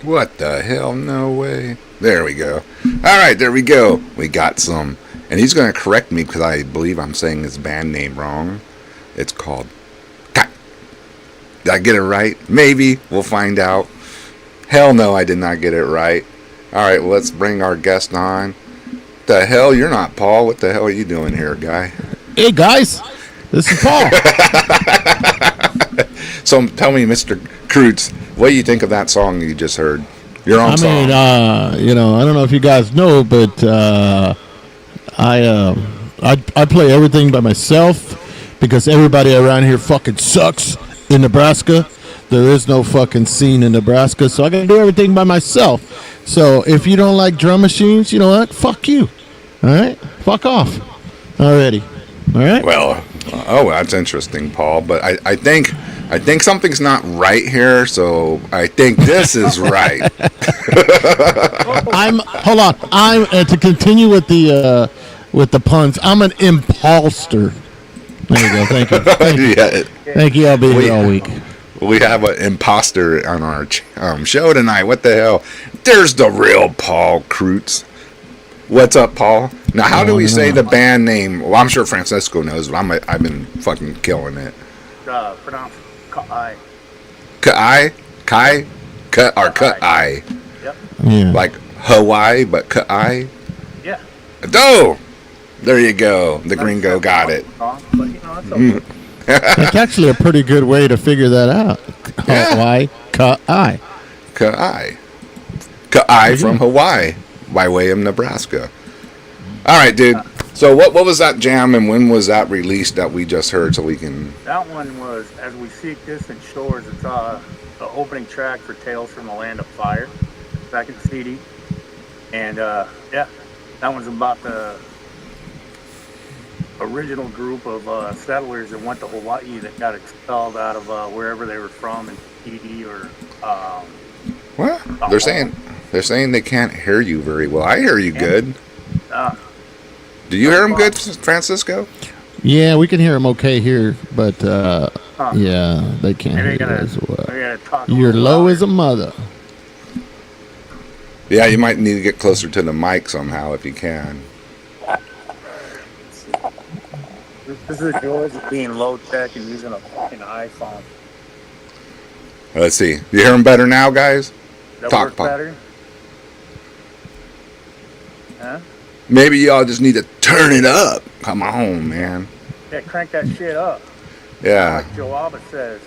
What the hell? No way. There we go. All right, there we go. We got some. And he's going to correct me because I believe I'm saying his band name wrong. It's called... Did I get it right? Maybe. We'll find out. Hell no, I did not get it right. All right, well, let's bring our guest on. The hell? You're not Paul. What the hell are you doing here, guy? Hey, guys. This is Paul. So tell me, Mr. Kreutz, what do you think of that song you just heard? Your own song. I don't know if you guys know, but I play everything by myself because everybody around here fucking sucks in Nebraska. There is no fucking scene in Nebraska, so I gotta do everything by myself. So if you don't like drum machines, you know what? Fuck you. All right? Fuck off. Already. All right? Well, that's interesting, Paul. But I think something's not right here, so I think this is right. Hold on. I'm to continue with the puns. I'm an imposter. There you go. Thank you. Thank you. I'll be here all week. We have an imposter on our show tonight. What the hell? There's the real Paul Kreutz. What's up, Paul? Now, how do we say the band name? Well, I'm sure Francisco knows, but I've been fucking killing it. Pronounced Kai. Kai? Kai? Kai? Yep. Yeah. Like Hawaii, but Kai? Yeah. Oh! There you go. The gringo got it. But, that's okay. That's actually a pretty good way to figure that out. Yeah. Hawaii, Kai. Kai. Kai from Hawaii by way of Nebraska. All right, dude. So what was that jam and when was that released that we just heard so we can... That one was As We Seek Distant Shores. It's the opening track for Tales from the Land of Fire, second CD. And, that one's about the original group of settlers that went to Hawaii that got expelled out of wherever they were from in TD or... What? They're saying they can't hear you very well. I hear you good. Do you hear him good, Francisco? Yeah, we can hear him okay here, but yeah, they can't hear you as well. You're low as a mother. Yeah, you might need to get closer to the mic somehow if you can. This is the joys of being low tech and using a fucking iPhone. Let's see. You hear him better now, guys? That work better? Huh? Maybe y'all just need to turn it up. Come on, man. Yeah, crank that shit up. Yeah. Like Joe Abba says,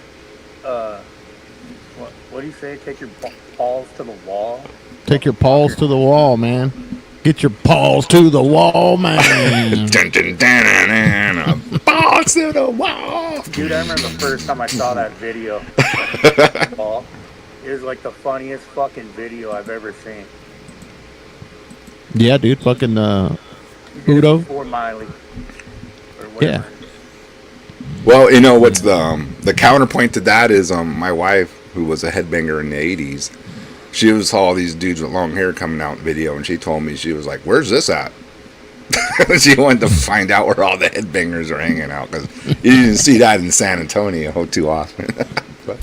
what do you say? Take your balls to the wall? Take your paws to the wall, man. Get your paws to the wall, man. Dun, dun, dun, dun, dun. Balls to the wall. Dude, I remember the first time I saw that video. It was like the funniest fucking video I've ever seen. Yeah, dude, fucking Udo. 4 Miley. Or whatever. Yeah. Well, you know what's the counterpoint to that is my wife, who was a headbanger in the 80s, she saw all these dudes with long hair coming out in video, and she told me, she was like, where's this at? She wanted to find out where all the headbangers are hanging out, because you didn't see that in San Antonio too often.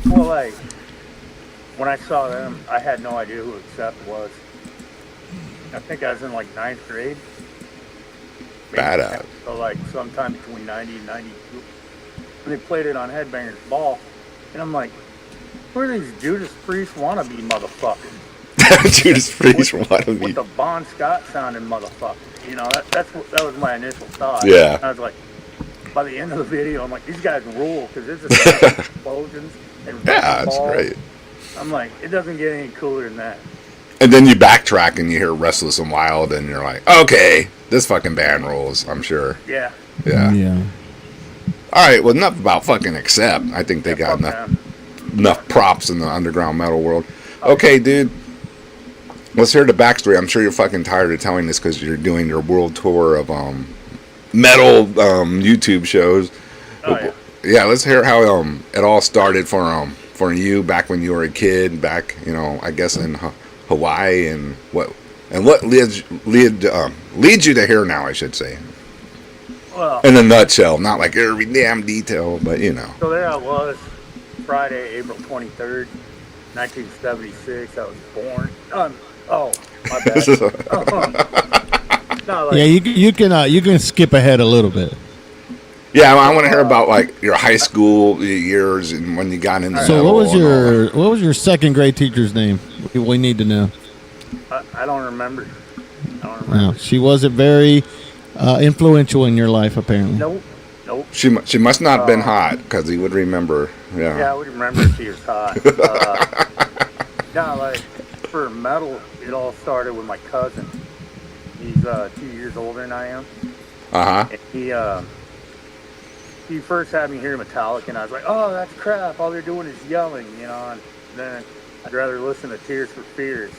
Well, like, when I saw them, I had no idea who Accept was. I think I was in, like, 9th grade. Badass. So, like, sometime between 90 and 92. And they played it on Headbangers Ball, and I'm like, who are these Judas Priest wannabe motherfuckers? Judas Priest wannabe. With the Bon Scott sounding motherfuckers. You know, that was my initial thought. Yeah. I was like, by the end of the video, I'm like, these guys rule, because this is explosions and yeah, that's balls. great. I'm like, it doesn't get any cooler than that. And then you backtrack and you hear Restless and Wild, and you're like, okay, this fucking band rules, I'm sure. Yeah. Yeah. All right, well, enough about fucking Accept. I think they got enough props in the underground metal world. Okay, dude. Let's hear the backstory. I'm sure you're fucking tired of telling this because you're doing your world tour of metal YouTube shows. Oh, yeah. Yeah, let's hear how it all started for you back when you were a kid, back, I guess in Hawaii, and what leads you to here now, I should say. Well, in a nutshell, not like every damn detail, but So there I was, Friday, April 23rd, 1976. I was born. Oh, my bad. No, like, Yeah, you can skip ahead a little bit. Yeah, I want to hear about like your high school years and when you got into So metal and all that. what was your second grade teacher's name? We need to know. I don't remember. I don't Wow, remember. she wasn't very influential in your life, apparently. Nope. Nope. She must not have been hot because he would remember. Yeah, I Yeah. would remember if she was hot. No, like for metal, it all started with my cousin. He's 2 years older than I am. Uh huh. And he first had me hear Metallica, and I was like, "Oh, that's crap! All they're doing is yelling," you know. And then I'd rather listen to Tears for Fears.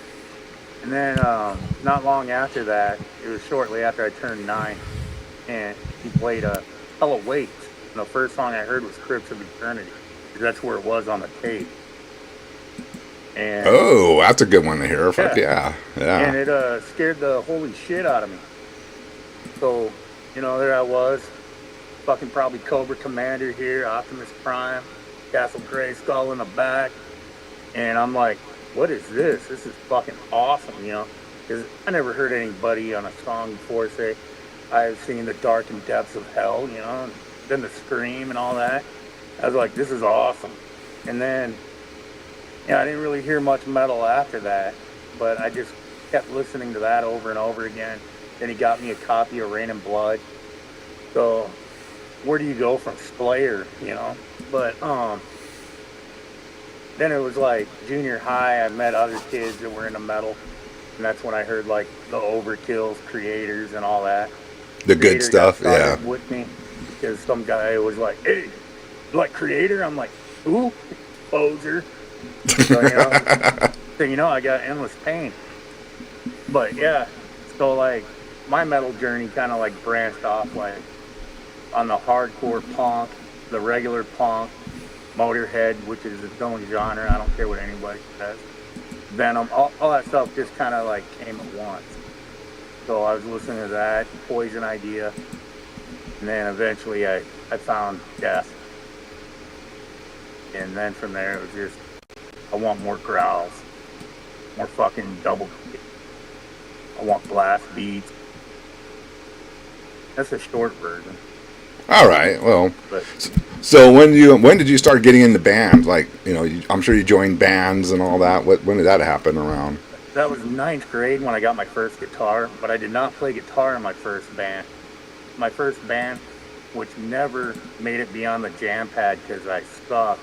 And then not long after that, it was shortly after I turned 9, and he played Hell Awaits. And the first song I heard was Crypts of Eternity. That's where it was on the tape. And Oh, that's a good one to hear. Fuck yeah. and Yeah. it scared the holy shit out of me. So, there I was, fucking probably Cobra Commander here, Optimus Prime, Castle Grayskull in the back, and I'm like, what is this? This is fucking awesome, because I never heard anybody on a song before say, I've seen the darkened depths of hell, and then the scream and all that. I was like, this is awesome. And then, I didn't really hear much metal after that, but I just kept listening to that over and over again. Then he got me a copy of Rain and Blood. So where do you go from Slayer, But then it was like junior high, I met other kids that were into metal. And that's when I heard like the Overkills, Creators, and all that. The good Creator got stuff. Yeah. started with me because some guy was like, hey, you like Creator? I'm like, who? Poser. So, I got Endless Pain. But yeah, so like my metal journey kind of like branched off like on the hardcore punk, the regular punk, Motorhead, which is its own genre. I don't care what anybody says. Venom, all that stuff just kind of like came at once. So I was listening to that, Poison Idea, and then eventually I found Death. And then from there it was just, I want more growls, more fucking double kick. I want blast beats. That's a short version. All right. Well, But so when did you start getting into bands? Like, I'm sure you joined bands and all that. When did that happen around? that was ninth grade when I got my first guitar, but I did not play guitar in my first band. My first band, which never made it beyond the jam pad because I sucked.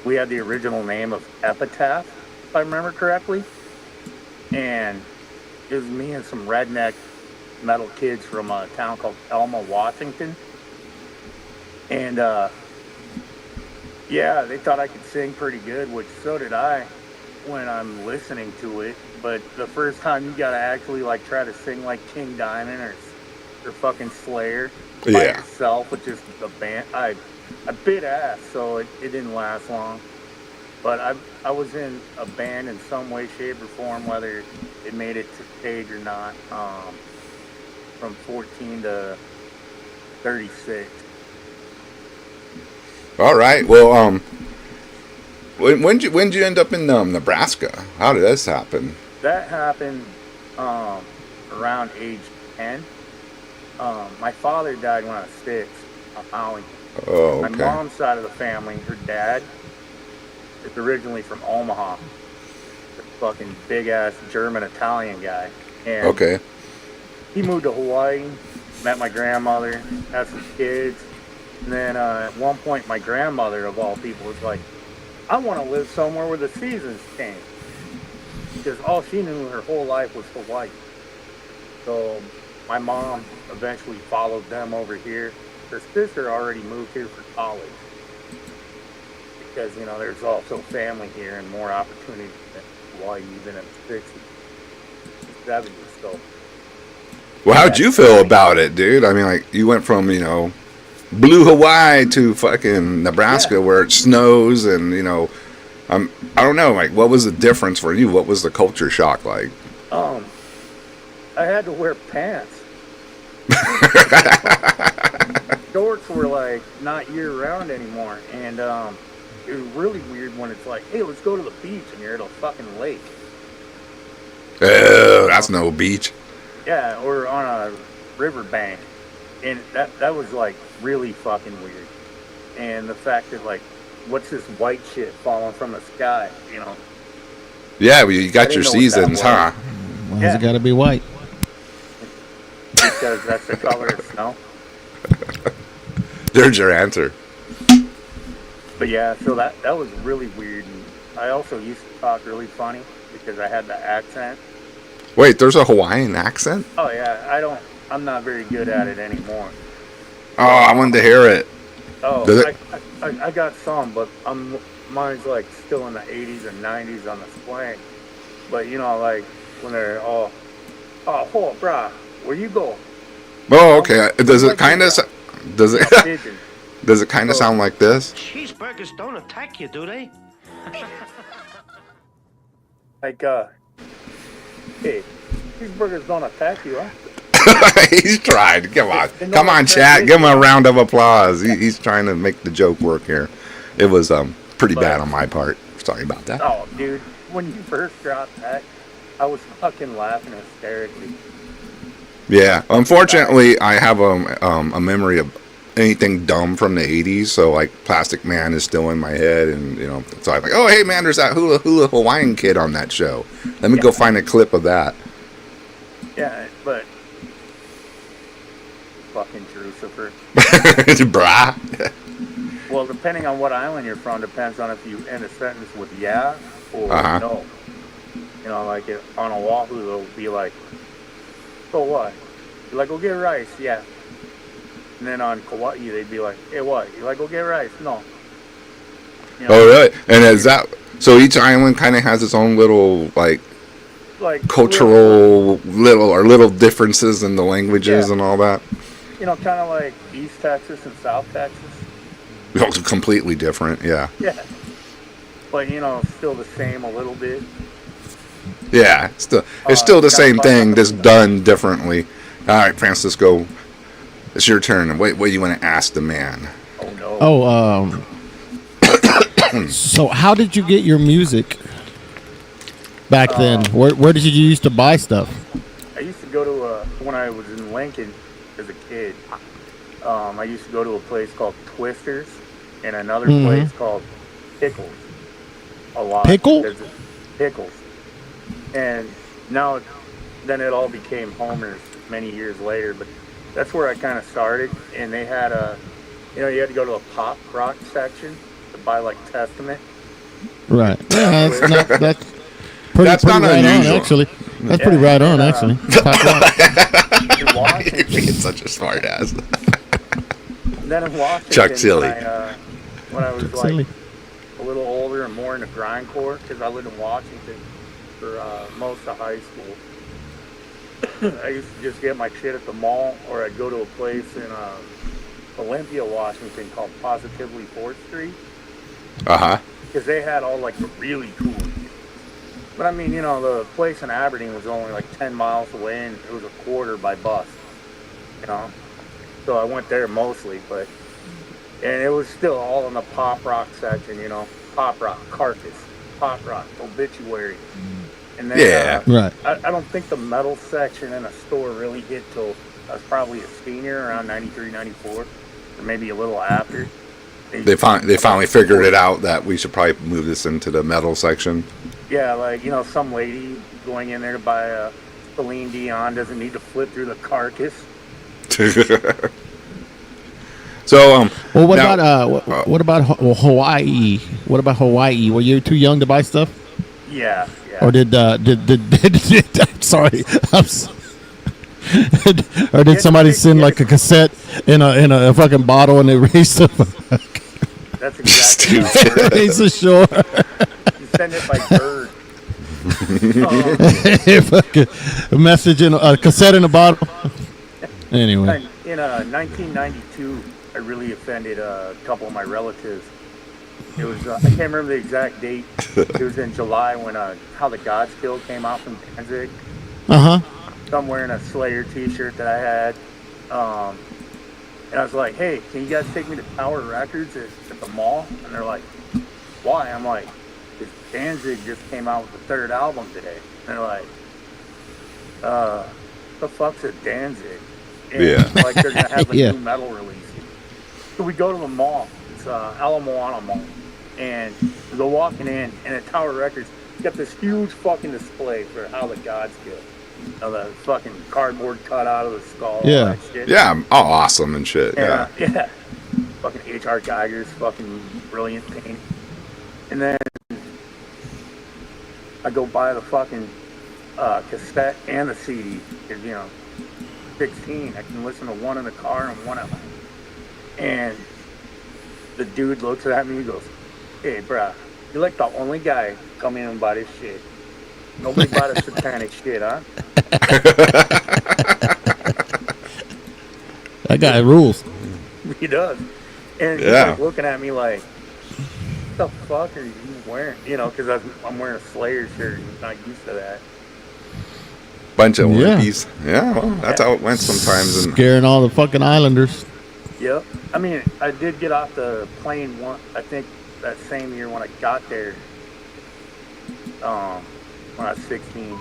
We had the original name of Epitaph, if I remember correctly. And it was me and some redneck metal kids from a town called Elma, Washington. And they thought I could sing pretty good, which so did I when I'm listening to it. But the first time you gotta actually like try to sing like King Diamond or fucking Slayer by Yeah. yourself with just the band, I bit ass, so it didn't last long. But I was in a band in some way, shape, or form, whether it made it to stage or not, from 14 to 36. All right. Well, when did you end up in Nebraska? How did this happen? That happened around age 10. My father died when I was 6 on Maui. Oh, My okay. mom's side of the family, her dad, is originally from Omaha. The fucking big ass German Italian guy. And Okay. he moved to Hawaii, met my grandmother, had some kids. And then at one point, my grandmother, of all people, was like, I want to live somewhere where the seasons change. Because all she knew her whole life was Hawaii. So my mom eventually followed them over here. Her sister already moved here for college. Because, there's also family here and more opportunity than Hawaii, even in the 60s, 70s. So, Well, how'd you feel about it, dude? I mean, like, you went from, blue Hawaii to fucking Nebraska where it snows and, I don't know, like, what was the difference for you? What was the culture shock like? I had to wear pants. Shorts were like not year round anymore, and it was really weird when it's like, hey, let's go to the beach, and you're at a fucking lake. That's no beach. Yeah, or on a riverbank, and that was like really fucking weird. And the fact that like, what's this white shit falling from the sky? You know? Yeah, well, you I got didn't your know what that seasons, was. huh? Why's Yeah. it got to be white? Because that's the color of snow. There's your answer. But yeah, so that was really weird. And I also used to talk really funny because I had the accent. Wait, there's a Hawaiian accent? Oh yeah, I'm not very good at it anymore. Oh, I wanted to hear it. Oh, Does it? I got some, but mine's like still in the 80s and 90s on the slang. But you know, like when they're all, oh, ho, brah, where you go? Oh, okay. Does it Like kind of? that. Does it? Pigeon. Does it kind of sound like this? Cheeseburgers don't attack you, do they? Like, hey, these burgers don't attack you, huh? He's tried. Come on, They know come on, what chat. that Give him is. a round of applause. He's trying to make the joke work here. It was pretty bad on my part. Sorry about that. Oh, dude, when you first dropped that, I was fucking laughing hysterically. Yeah. Unfortunately, I have a memory of anything dumb from the 80s. So like Plastic Man is still in my head, and you know, so I'm like, oh hey man, there's that hula hula Hawaiian kid on that show. Let me go find a clip of that. Yeah, but fucking Drucifer. Brah. Well, depending on what island you're from, depends on if you end a sentence with yeah or Uh-huh. no. You know, like on Oahu, they'll be like, so what? You're like, go get rice, yeah. And then on Kauai, they'd be like, hey, what? You're like, go get rice, no. You know, Oh really? And is that so? Each island kind of has its own little like like cultural little differences in the languages Yeah. and all that. You know, kind of like East Texas and South Texas. Completely different. Yeah. Yeah. But, you know, still the same a little bit. Yeah. It's still the gotta same find thing, out. just done differently. All right, Francisco, it's your turn. What do you want to ask the man? Oh, no. Oh, so how did you get your music back then? Where did you used to buy stuff? I used to go to, when I was in Lincoln as a kid, I used to go to a place called Twisters and another place called Pickles. A lot. Pickle? Pickles. And now, then it all became Homer's many years later, but that's where I kind of started. And they had you had to go to a pop rock section to buy like Testament. Right. Yeah, that's pretty, That's pretty not right unusual. on, actually. That's pretty right on, actually. Pop rock. In Washington, You're being such a smart ass. then in Washington, Chuck Silly. when I was like Silly. a little older and more into grindcore, because I lived in Washington for most of high school. I used to just get my shit at the mall, or I'd go to a place in Olympia, Washington called Positively 4th Street, Uh-huh. because they had all like the really cool shit. But I mean, you know, the place in Aberdeen was only like 10 miles away, and it was a quarter by bus, you know. So I went there mostly, and it was still all in the pop rock section, you know. Pop rock, Carcass, pop rock, Obituary. And then Yeah. Right. I don't think the metal section in a store really hit till I was probably a senior around 93, 94, or maybe a little after. They finally figured it out that we should probably move this into the metal section. Yeah, like, you know, some lady going in there to buy a Celine Dion doesn't need to flip through the Carcass. So Well, what now- about what about Hawaii? What about Hawaii? Were you too young to buy stuff, Yeah. or did sorry, or did somebody send like a cassette in a fucking bottle and they raised the That's exactly how it works. raised the shore? You send it by bird. Fucking a message in a cassette in a bottle. Anyway, In 1992, I really offended a couple of my relatives. It was, I can't remember the exact date. It was in July when How the Gods Kill came out from Danzig. uh huh. So I'm wearing a Slayer t-shirt that I had. And I was like, hey, can you guys take me to Tower Records at the mall? And they're like, why? I'm like, this Danzig just came out with the third album today. And they're like, what the fuck's a Danzig? And Yeah. like they're gonna have a Yeah. new metal release. So we go to the mall. It's Ala Moana Mall, and we go walking in, and at Tower Records, got this huge fucking display for How the Gods Kill. You know, the fucking cardboard cut out of the skull. Yeah. All that shit. Yeah, all awesome and shit. Yeah. Yeah. Fucking H.R. Geiger's fucking brilliant paint. And then I go buy the fucking cassette and the CD. 'Cause, you know, 16. I can listen to one in the car and one at home. And the dude looks at me and goes, hey, bruh, you're like the only guy come in and buy this shit. Nobody buy the satanic shit, huh? That guy rules. He does. And he's Yeah. like looking at me like, what the fuck are you wearing? You know, because I'm wearing a Slayer shirt and I'm not used to that. Bunch of Yeah. wimpies. Yeah, well, that's how it went sometimes. And Scaring all the fucking islanders. Yep. I mean, I did get off the plane one, I think that same year when I got there, when I was 16.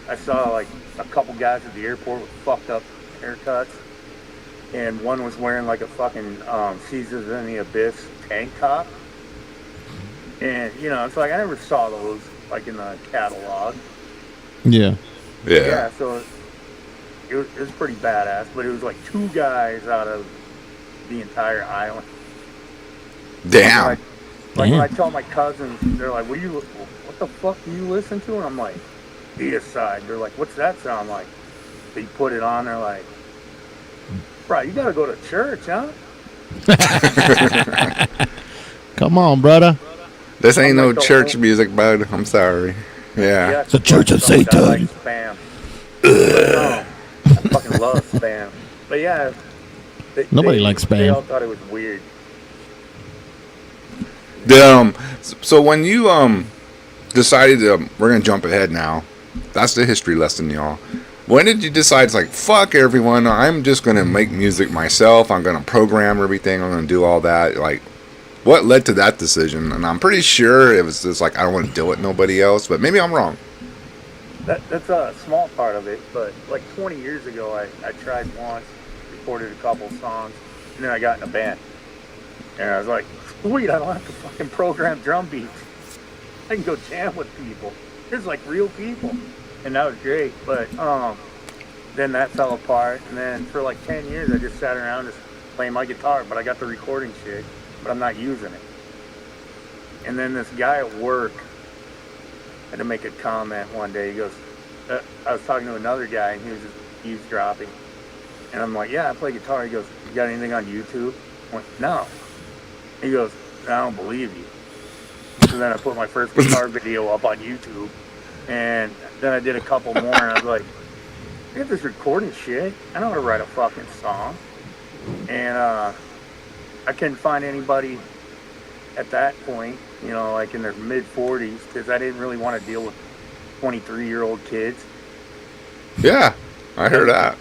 I saw like a couple guys at the airport with fucked up haircuts. And one was wearing like a fucking Seasons in the Abyss tank top. And, you know, it's like I never saw those like in the catalog. Yeah. yeah. So it was pretty badass, but it was like two guys out of the entire island. Damn. Like when I tell my cousins, they're like, what the fuck do you listen to? And I'm like, Deicide. They're like, what's that sound like? They put it on, they're like, bro, you gotta go to church, huh? Come on, brother. This ain't I'm no like the church old- music, bud. I'm sorry. Yeah. It's a church of someone that Satan. likes Spam. But, I fucking love Spam. But yeah, Nobody likes They Spam. all thought it was weird. So when you decided to, we're gonna jump ahead now. That's the history lesson, y'all. When did you decide it's like, fuck everyone, I'm just gonna make music myself, I'm gonna program everything, I'm gonna do all that? Like, what led to that decision? And I'm pretty sure it was just like, I don't want to deal with nobody else, but maybe I'm wrong. That's a small part of it, but like 20 years ago, I tried once, recorded a couple songs, and then I got in a band. And I was like, sweet, I don't have to fucking program drum beats. I can go jam with people. There's like real people. And that was great, but then that fell apart, and then for like 10 years, I just sat around just playing my guitar, but I got the recording shit, but I'm not using it. And then this guy at work had to make a comment one day. He goes, I was talking to another guy, and he was just eavesdropping. And I'm like, yeah, I play guitar. He goes, you got anything on YouTube? I went, no. He goes, I don't believe you. So then I put my first guitar video up on YouTube. And then I did a couple more, and I was like, I got this recording shit. I know how to write a fucking song. And I couldn't find anybody at that point, you know, like in their mid-40s, because I didn't really want to deal with 23-year-old kids. Yeah, I heard that.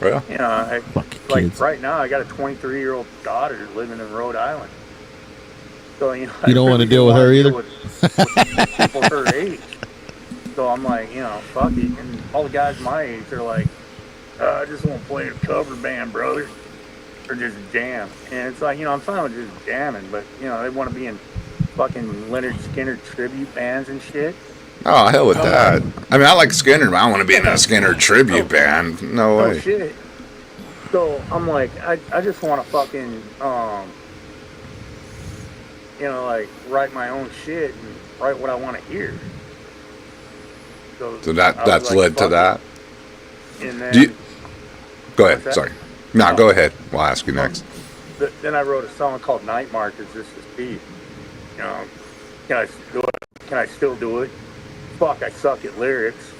Well, You know, Fucking like kids. right now, I got a 23-year-old daughter living in Rhode Island. So, you know, You don't I want to really deal with wanna her deal either? with people her age. So I'm like, you know, fuck it. And all the guys my age are like, I just want to play a cover band, brother. Or just jam. And it's like, you know, I'm fine with just jamming, but, you know, they want to be in fucking Leonard Skinner tribute bands and shit. oh, hell with that. I mean, I like Skinner, but I want to be in a Skinner tribute band. No Oh, way. shit. So I'm like, I just want to fucking, you know, like, write my own shit and write what I want to hear. So I was that's like, led to fuck that. it. And then, Do you, go ahead. What's that? Sorry. No, Oh. go ahead. We'll ask you next. then I wrote a song called Night Markers, This Is Beef. You know, can I do it? Can I still do it? Fuck, I suck at lyrics.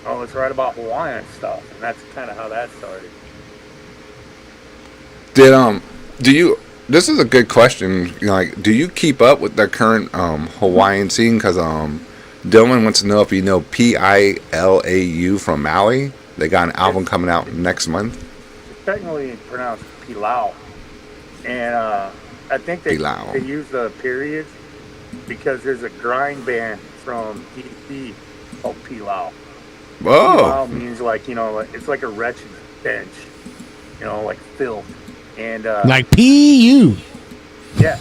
Oh, let's write about Hawaiian stuff. And that's kind of how that started. Do you? This is a good question. You know, like, do you keep up with the current Hawaiian scene? Because Dylan wants to know if you know Pilau from Maui. They got an album coming out next month. It's technically pronounced Pilau. And I think Pilau. they use the periods because there's a grind band from DC called Pilau. Whoa. Pilau means like, it's like a wretched bench, like filth. And Like PU. yeah.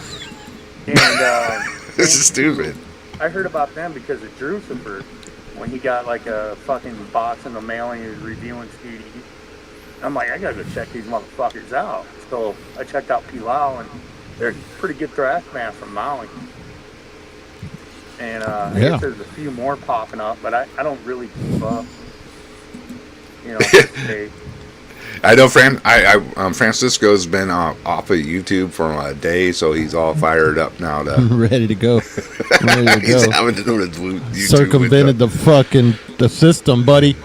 And This is stupid. I heard about them because of Drusifer when he got like a fucking box in the mail and he was reviewing CDs. I'm like, I gotta go check these motherfuckers out. So I checked out Pilau, and they're a pretty good thrash band from Maui. And I guess there's a few more popping up, but I don't really keep up. I know Francisco's been off of YouTube for a day, so he's all fired up now. Ready to go. Ready to He's go. having to do the YouTube Circumvented the system, buddy.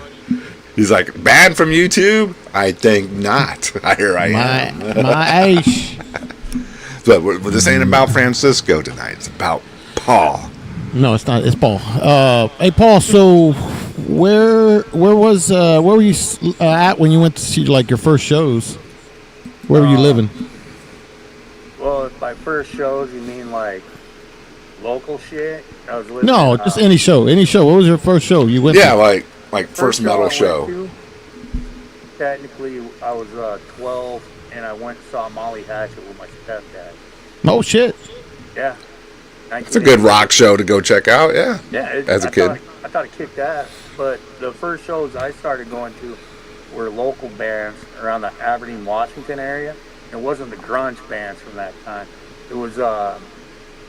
He's like, banned from YouTube? I think not. Here I am. My ace. But this ain't about Francisco tonight. It's about Paul. No, it's not. It's Paul. Hey, Paul. So, where were you at when you went to see like your first shows? Where were you living? Well, if by first shows you mean like local shit, I was living. No, just any show. Any show. What was your first show you went? Yeah, to? like first metal show. Technically, I was 12, and I went and saw Molly Hatchet with my stepdad. Oh shit. Yeah. It's a good rock show to go check out. Yeah. Yeah. As a kid. I thought it kicked ass, but the first shows I started going to were local bands around the Aberdeen, Washington area. It wasn't the grunge bands from that time. It was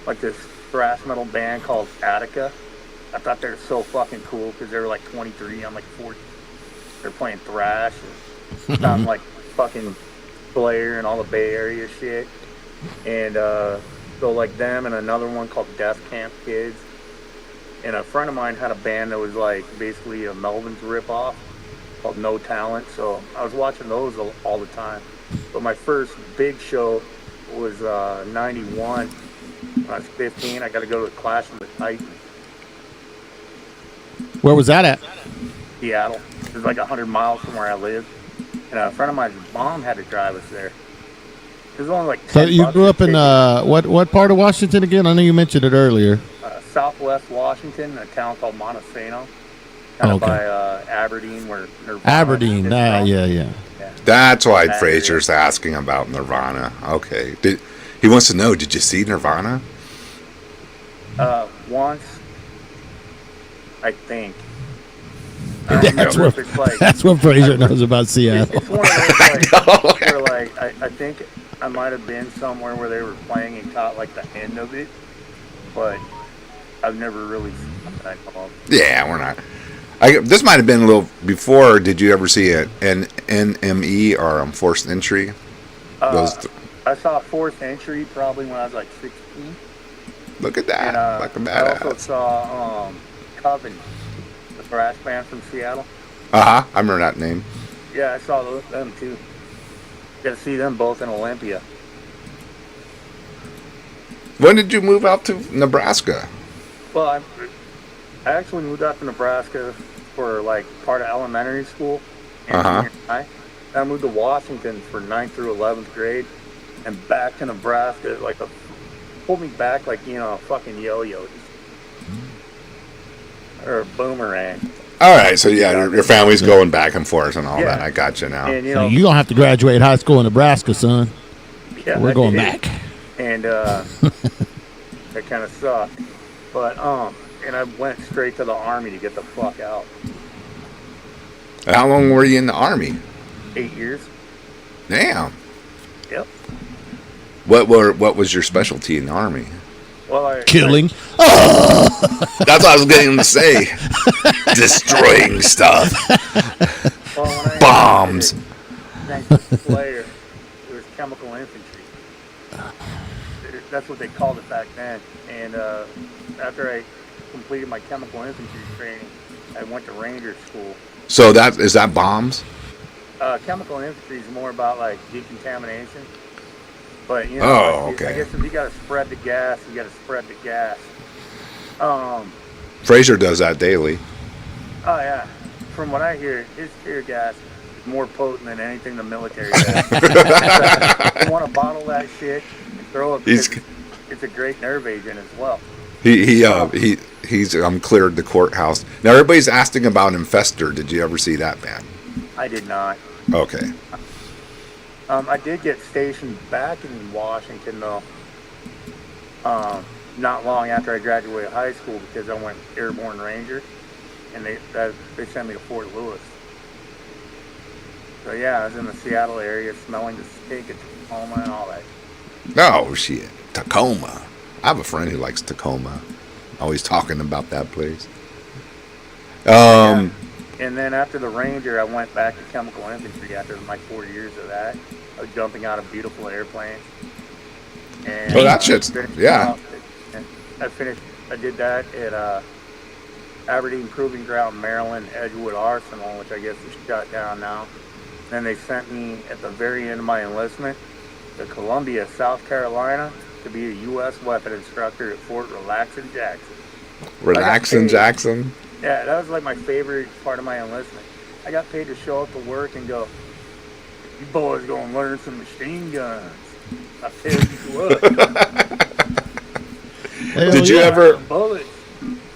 like this thrash metal band called Attica. I thought they were so fucking cool because they were like 23. I'm like 40. They're playing thrash and sound like fucking Slayer and all the Bay Area shit. And so like them and another one called Death Camp Kids. And a friend of mine had a band that was like basically a Melvin's ripoff called No Talent. So I was watching those all the time. But my first big show was 91. When I was 15, I got to go to the Clash of the Titans. Where was that at? Seattle. It was like 100 miles from where I lived. And a friend of mine's mom had to drive us there. It was only like 10 So you bucks grew a up in ticket. what part of Washington again? I know you mentioned it earlier. Southwest Washington, a town called Montesano. Kind of by Aberdeen, where Nirvana Aberdeen. is Ah, from. yeah. That's why That Fraser's asking about Nirvana. Okay. He wants to know, did you see Nirvana? Once, I think. That's what Fraser knows about Seattle. It's one of those where like I think I might have been somewhere where they were playing and caught like the end of it, but I've never really seen that club. Yeah, we're not. This might have been a little before. Did you ever see an NME or Forced Entry? I saw Forced Entry probably when I was like 16. Look at that. And, Like a I also badass. saw Coven, the thrash band from Seattle. I remember that name. Yeah, I saw them too. Got to see them both in Olympia. When did you move out to Nebraska? Well, I actually moved out to Nebraska for like part of elementary school and junior high. I moved to Washington for 9th through 11th grade and back to Nebraska. Pulled me back like, a fucking yo-yo. Or a boomerang. All right, so yeah, your family's going back and forth and all that. I got you now. And, So you're going to have to graduate high school in Nebraska, son. yeah, We're I going did. back. And that kind of sucked. But, and I went straight to the Army to get the fuck out. How long were you in the Army? 8 years. Damn. Yep. What was your specialty in the Army? Well, Killing. That's what I was getting to say. Destroying stuff. Bombs. Slayer. It was chemical infantry. That's what they called it back then. And after I completed my chemical infantry training, I went to Ranger School. So is that bombs? Chemical infantry is more about like decontamination. But Oh, okay. I guess if you got to spread the gas, you got to spread the gas. Fraser does that daily. Oh yeah. From what I hear, his tear gas is more potent than anything the military does. You want to bottle that shit and throw it He's because it's a great nerve agent as well. he's cleared the courthouse. Now everybody's asking about Infester. Did you ever see that band? I did not. Okay. I did get stationed back in Washington though. Not long after I graduated high school because I went Airborne Ranger, and they sent me to Fort Lewis. So yeah, I was in the Seattle area, smelling the stink of Tacoma and all that. Oh shit, Tacoma. I have a friend who likes Tacoma. Always talking about that place. Yeah. And then after the Ranger, I went back to chemical infantry after my 4 years of that. I was jumping out of beautiful airplanes. And, Oh, that shit's yeah. I did that at Aberdeen Proving Ground, Maryland, Edgewood Arsenal, which I guess is shut down now. Then they sent me at the very end of my enlistment to Columbia, South Carolina, to be a U.S. weapon instructor at Fort Relaxin' Jackson. Relaxin' Jackson. Yeah, that was like my favorite part of my enlistment. I got paid to show up to work and go, "You boys gonna learn some machine guns. I tell you what."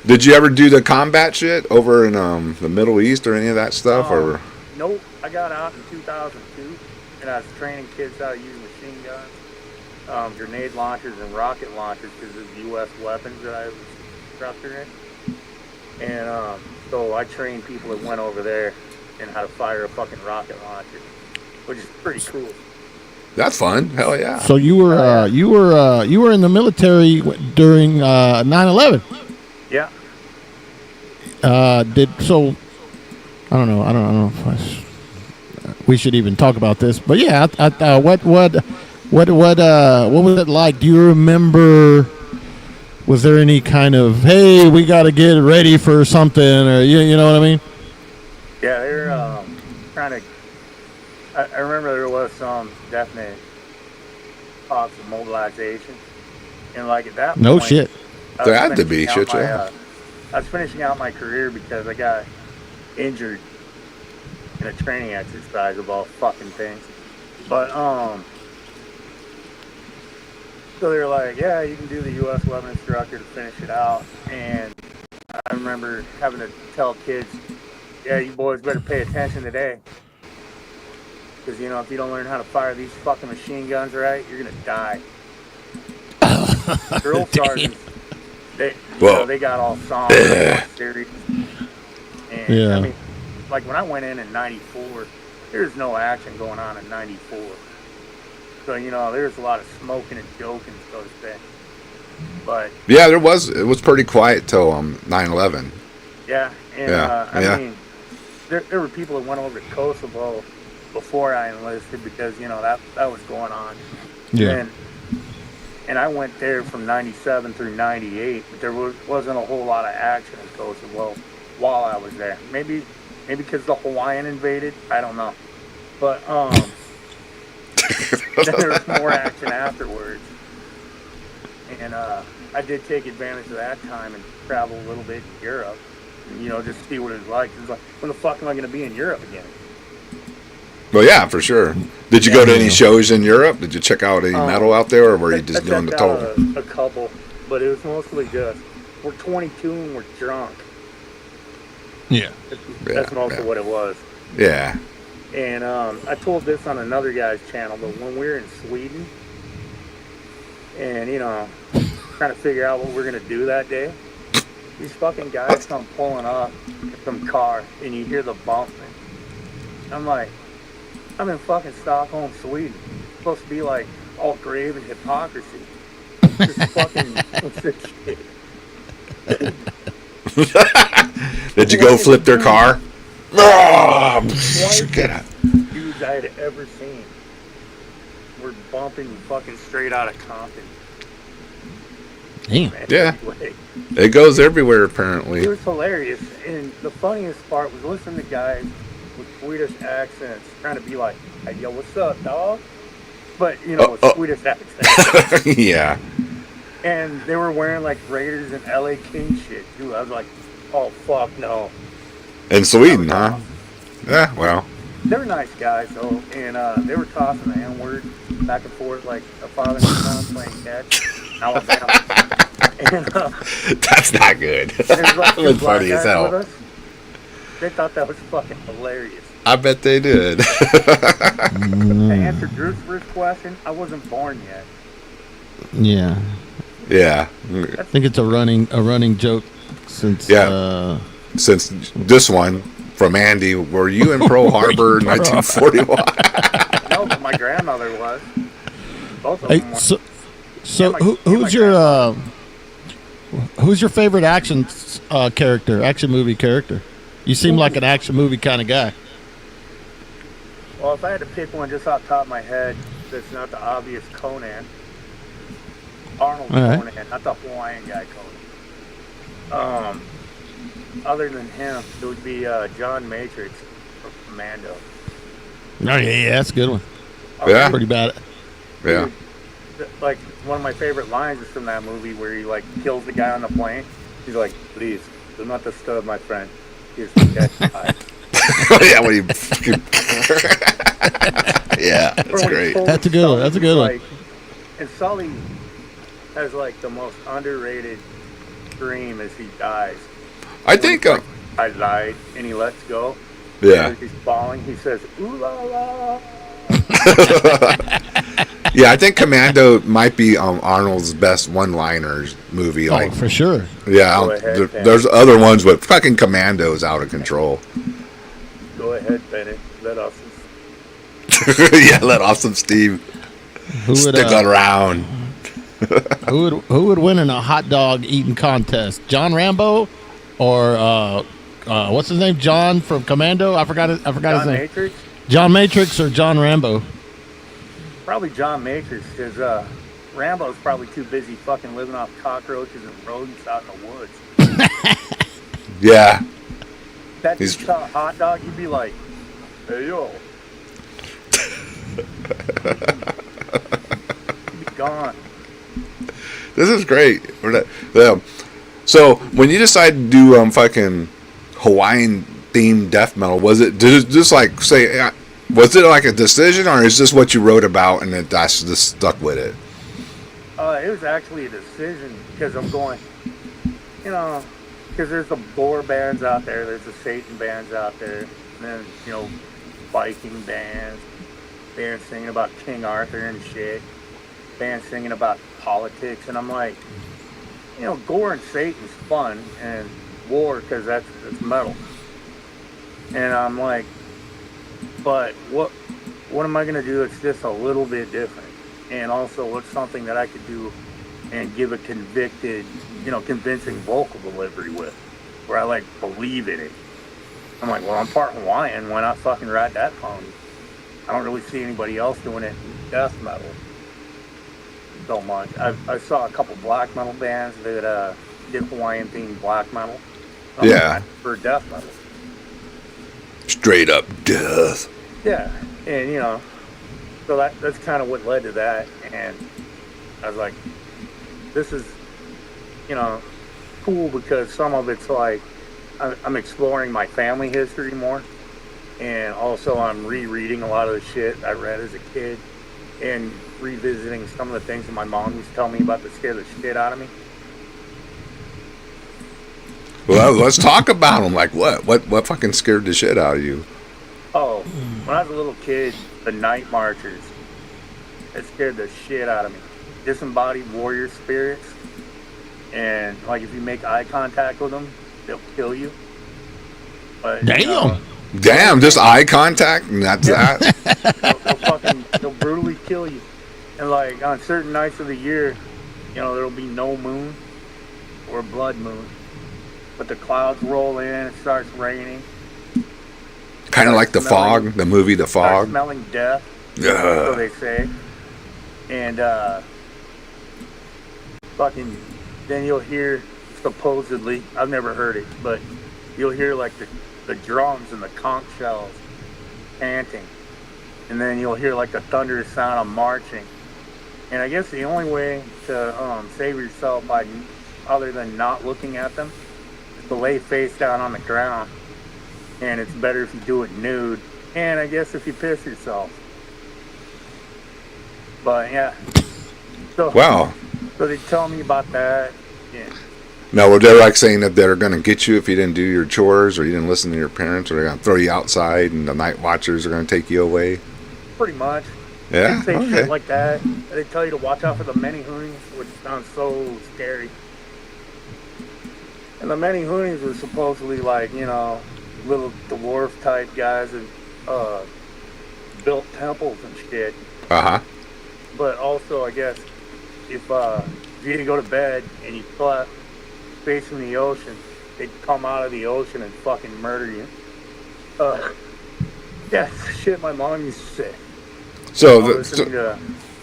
Did you ever do the combat shit over in the Middle East or any of that stuff? Or nope. I got out in 2002 and I was training kids how to use machine guns, grenade launchers, and rocket launchers because of U.S. weapons that I was instructor in. And so I trained people that went over there in how to fire a fucking rocket launcher, which is pretty cool. That's fun. Hell yeah. So you were in the military during 9/11. Yeah. I don't know if we should even talk about this, but yeah, what was it like? Do you remember? Was there any kind of, hey, we got to get ready for something, or you know what I mean? Yeah, they're trying to. I remember there was some definite talks of mobilization, and like at that no point, shit. There had to be shit, yeah. I was finishing out my career because I got injured in a training exercise of all fucking things. But so they were like, yeah, you can do the U.S. weapon instructor to finish it out. And I remember having to tell kids, yeah, you boys better pay attention today. Because, you know, if you don't learn how to fire these fucking machine guns right, you're going to die. Drill sergeants, they got all somber and serious. And, yeah. I mean, like when I went in 94, there's no action going on in 94. So, you know, there's a lot of smoking and joking, so to say. But yeah, there was. It was pretty quiet till 9/11. Yeah, and yeah. I mean, there were people that went over to Kosovo before I enlisted because, you know, that was going on. Yeah. And I went there from 97 through 98, but there wasn't a whole lot of action in Kosovo while I was there. Maybe because the Hawaiian invaded, I don't know. But then there was more action afterwards. And I did take advantage of that time and travel a little bit in Europe. And, you know, just see what it was like. It was like, when the fuck am I going to be in Europe again? Well, yeah, for sure. Did you go to any shows in Europe? Did you check out any metal out there, or were you just doing the total? A couple, but it was mostly just, we're 22 and we're drunk. Yeah. That's mostly what it was. Yeah. And I told this on another guy's channel, but when we were in Sweden, and, you know, trying to figure out what we're going to do that day, these fucking guys come pulling up in some car, and you hear the bumping. I'm like, I'm in fucking Stockholm, Sweden. It's supposed to be like all grave and hypocrisy. Just fucking what's this shit? Did you go flip their car? Get out. Dudes I had ever seen were bumping fucking straight out of Compton. Damn. Yeah. It goes everywhere, apparently. It was hilarious. And the funniest part was listening to guys with Swedish accents trying to be like, hey, yo, what's up, dog? But, you know, with Swedish accents. Yeah. And they were wearing like Raiders and LA King shit, dude. I was like, oh, fuck, no. In Sweden, huh? Yeah, well. They were nice guys, though, and they were tossing the N-word back and forth like a father and son playing catch in Alabama. And That's not good. there's like That two was black funny as guys with hell. us. They thought that was fucking hilarious. I bet they did. To answer Drew's first question, I wasn't born yet. Yeah. Yeah. I think it's a running joke since Yeah. Since this one from Andy, were you in Pearl Harbor in 1941? No, but my grandmother was. Both of Hey, them were. so And my who's your favorite action movie character? You seem like an action movie kind of guy. Well, if I had to pick one just off the top of my head that's not the obvious, Conan. Arnold All right. Conan, not the Hawaiian guy Conan. Other than him, it would be John Matrix from Commando. Oh yeah, that's a good one. Yeah. Pretty bad. Yeah. Like, one of my favorite lines is from that movie where he, like, kills the guy on the plane. He's like, please, do not disturb my friend. He's dead. Yeah, when you fucking... Yeah, that's great. That's a good one. That's a good one. Like, and Sully has, like, the most underrated scream as he dies. I think... I lied, and he lets go. yeah. As he's falling, he says, ooh la la. Yeah, I think Commando might be Arnold's best one-liners movie. Oh, Like, for sure. yeah, Go ahead, Ben. there's other ones, but fucking Commando's out of control. Go ahead, Bennett. Let us. Yeah, let off some Steve. Stick around. Who would win in a hot dog eating contest? John Rambo or what's his name? John from Commando? I forgot his John name. Matrix? John Matrix or John Rambo? Probably John Matrix, because Rambo's probably too busy fucking living off cockroaches and rodents out in the woods. Yeah. That He's- dude saw a hot dog, you'd be like, hey, yo. You'd be gone. This is great. So when you decided to do fucking Hawaiian themed death metal, was it just like say was it like a decision, or is this what you wrote about and that's just stuck with it? It was actually a decision, because I'm going, because there's the Boer bands out there, there's the Satan bands out there, and then, Viking bands singing about King Arthur and shit, bands singing about politics, and I'm like, gore and Satan's fun, and war, because that's metal. And I'm like, but what am I going to do that's just a little bit different? And also, what's something that I could do and give a convincing vocal delivery with, where I, like, believe in it? I'm like, well, I'm part Hawaiian. Why not fucking ride that pony? I don't really see anybody else doing it in death metal so much. I saw a couple black metal bands that did Hawaiian-themed black metal. Yeah. For death metal. Straight up death. Yeah, and so that's kind of what led to that, and I was like, this is, cool, because some of it's like, I'm exploring my family history more, and also I'm rereading a lot of the shit I read as a kid, and revisiting some of the things that my mom used to tell me about that scared the shit out of me. Well, let's talk about them. Like what fucking scared the shit out of you? Oh, when I was a little kid, the Night Marchers, it scared the shit out of me. Disembodied warrior spirits, and like if you make eye contact with them, they'll kill you. But, Damn, just eye contact, and that's that. They'll brutally kill you. And like on certain nights of the year, there'll be no moon or blood moon, but the clouds roll in, it starts raining. Kind of like The Fog, the movie The Fog. Smelling death, Yeah. so they say. And then you'll hear, supposedly, I've never heard it, but you'll hear like the drums and the conch shells chanting, and then you'll hear like the thunderous sound of marching. And I guess the only way to save yourself other than not looking at them, is to lay face down on the ground. And it's better if you do it nude, And I guess if you piss yourself. But yeah. So, Wow. So they tell me about that. Yeah. Now, were they like saying that they're going to get you if you didn't do your chores or you didn't listen to your parents, or they're going to throw you outside and the night watchers are going to take you away? Pretty much. Yeah. They say Okay. shit like that. They tell you to watch out for the many hoonies, which sounds so scary. And the many hoonies were supposedly like, you know, little dwarf type guys that built temples and shit. Uh huh. But also, I guess, if you didn't go to bed and you slept facing the ocean, they'd come out of the ocean and fucking murder you. That's shit my mom used to say. So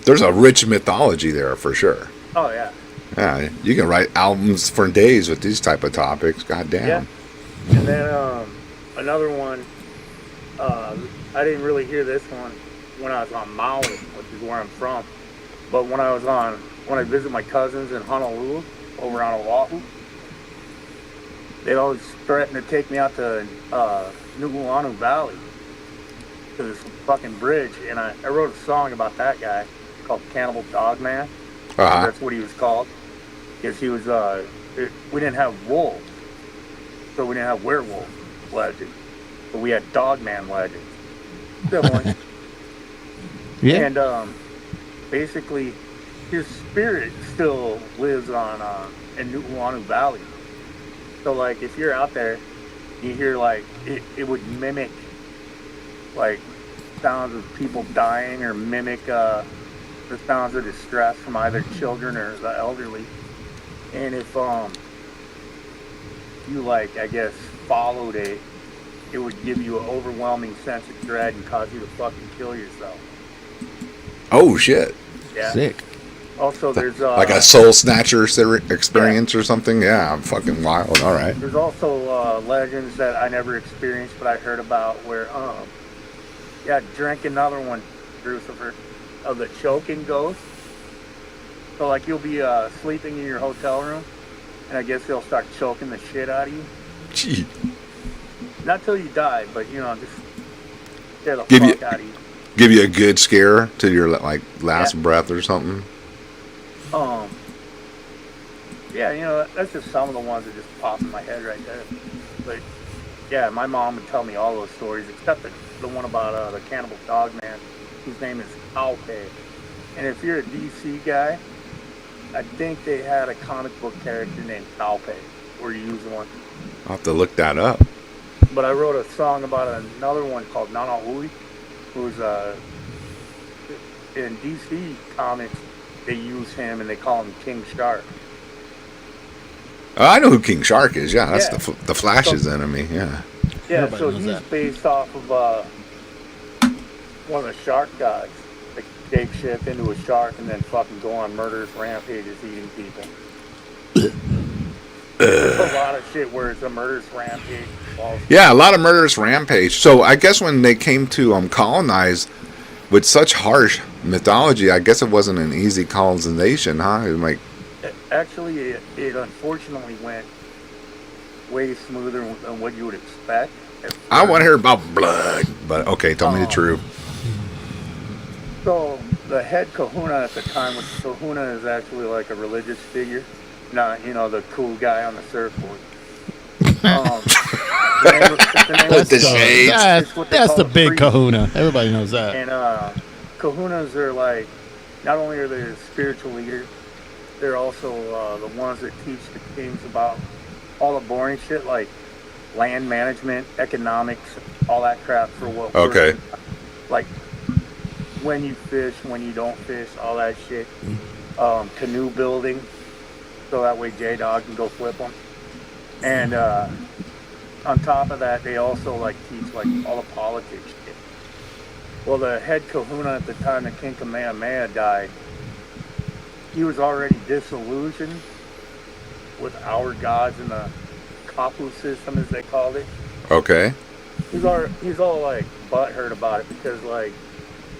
there's a rich mythology there for sure. Oh, yeah. Yeah, you can write albums for days with these type of topics. God damn. Yeah. And then another one, I didn't really hear this one when I was on Maui, which is where I'm from. But when I visit my cousins in Honolulu, over on Oahu, they'd always threaten to take me out to Nu'uanu Valley to this fucking bridge. And I wrote a song about that guy called Cannibal Dog Man. Uh-huh. That's what he was called. Because he was, we didn't have wolves. So we didn't have werewolf legends. But we had Dogman legends. Similar. Yeah. And basically, his spirit still lives on in Nu'uanu Valley. So like, if you're out there, you hear like it would mimic like sounds of people dying, or mimic the sounds of distress from either children or the elderly. And if you like, I guess, followed it would give you an overwhelming sense of dread and cause you to fucking kill yourself. Oh shit. Yeah. Sick. Also, there's Like a soul snatcher experience or something. Yeah, I'm fucking wild. All right. There's also legends that I never experienced, but I heard about where drink another one, Crucifer, of the choking ghost. So like, you'll be sleeping in your hotel room, and I guess they'll start choking the shit out of you. Gee. Not till you die, but you know, just scare the Give fuck you- out of you. Give you a good scare to your like last breath or something. Yeah, you know, that's just some of the ones that just pop in my head right there. But yeah, my mom would tell me all those stories, except the one about the Cannibal Dog Man, whose name is Alpe. And if you're a DC guy, I think they had a comic book character named Alpe, or used one. I'll have to look that up. But I wrote a song about another one called Nana Hui, who's in DC comics. They use him and they call him King Shark. I know who King Shark is. Yeah, that's Yeah. the Flash's enemy. Yeah. Yeah, Everybody so knows he's that. based off of one of the shark gods. They shape shift into a shark and then fucking go on murderous rampages eating people. There's a lot of shit where it's a murderous rampage. Yeah, a lot of murderous rampage. So I guess when they came to colonize with such harsh mythology, I guess it wasn't an easy colonization, huh? It like, Actually, it unfortunately went way smoother than what you would expect. I want to hear about blood, but okay, tell me the truth. So the head kahuna at the time, which kahuna is actually like a religious figure, not, you know, the cool guy on the surfboard. With the shades. It's what they That's call the a big priest. kahuna. Everybody knows that. And kahunas are like, not only are they a spiritual leader, they're also the ones that teach the kings about all the boring shit like land management, economics, all that crap for what Okay. like when you fish, when you don't fish, all that shit. Canoe building, so that way J-Dog can go flip them. And on top of that, they also like teach like all the politics shit. Well, the head kahuna at the time that King Kamehameha died, he was already disillusioned with our gods in the Kapu system, as they called it. Okay. He's all like butthurt about it because like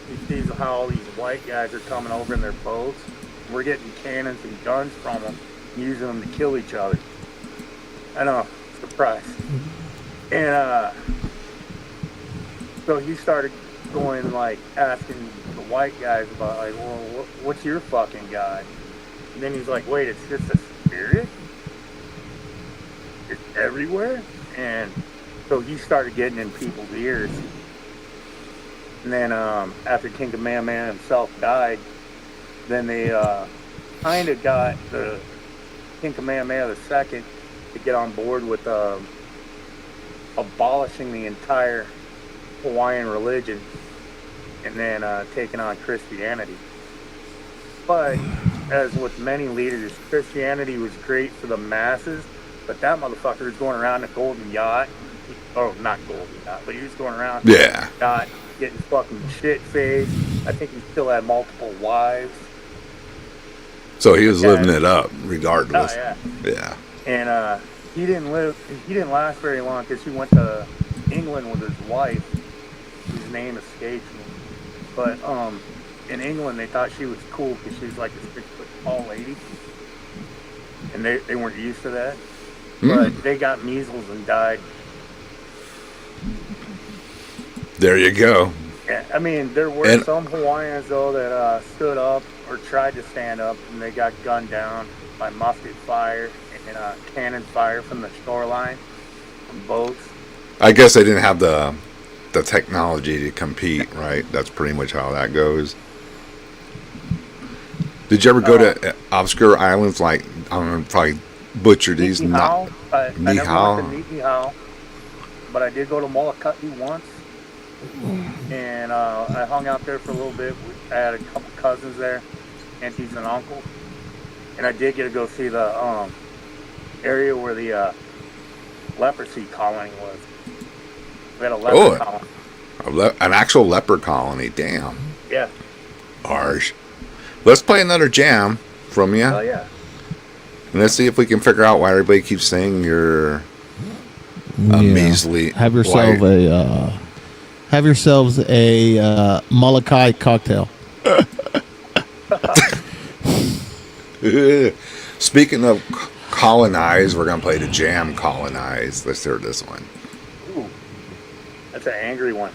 he sees how all these white guys are coming over in their boats. We're getting cannons and guns from them, using them to kill each other. I know, surprise. And so So he started going, like, asking the white guys about, like, well, what's your fucking god? And then he's like, wait, it's just a spirit? It's everywhere? And so he started getting in people's ears. And then after King Kamehameha himself died, then they kind of got the King Kamehameha II to get on board with abolishing the entire Hawaiian religion and then taking on Christianity. But as with many leaders, Christianity was great for the masses, but that motherfucker was going around in a golden yacht. Oh, not golden yacht, but he was going around yacht, getting fucking shit-faced. I think he still had multiple wives. So he was living it up regardless. Oh, yeah. Yeah. And he didn't last very long because he went to England with his wife, whose name escapes me. But in England, they thought she was cool because she was like a 6 foot tall lady. And they weren't used to that. But they got measles and died. There you go. Yeah, I mean, there were some Hawaiians, though, that stood up or tried to stand up, and they got gunned down by musket fire and cannon fire from the shoreline, from boats. I guess they didn't have the technology to compete, right? That's pretty much how that goes. Did you ever go to obscure islands like, I'm going to probably butcher these? I never went to Niihau, but I did go to Molokai once. And I hung out there for a little bit. I had a couple cousins there, aunties and uncles. And I did get to go see the area where the leprosy colony was. We had a leper colony. An actual leper colony, damn. Yeah. Harsh. Let's play another jam from you. Oh, yeah. And let's see if we can figure out why everybody keeps saying you're a measly. Have yourselves a Molokai cocktail. Speaking of colonize, we're gonna play the jam Colonize. Let's hear this one. Ooh, that's an angry one.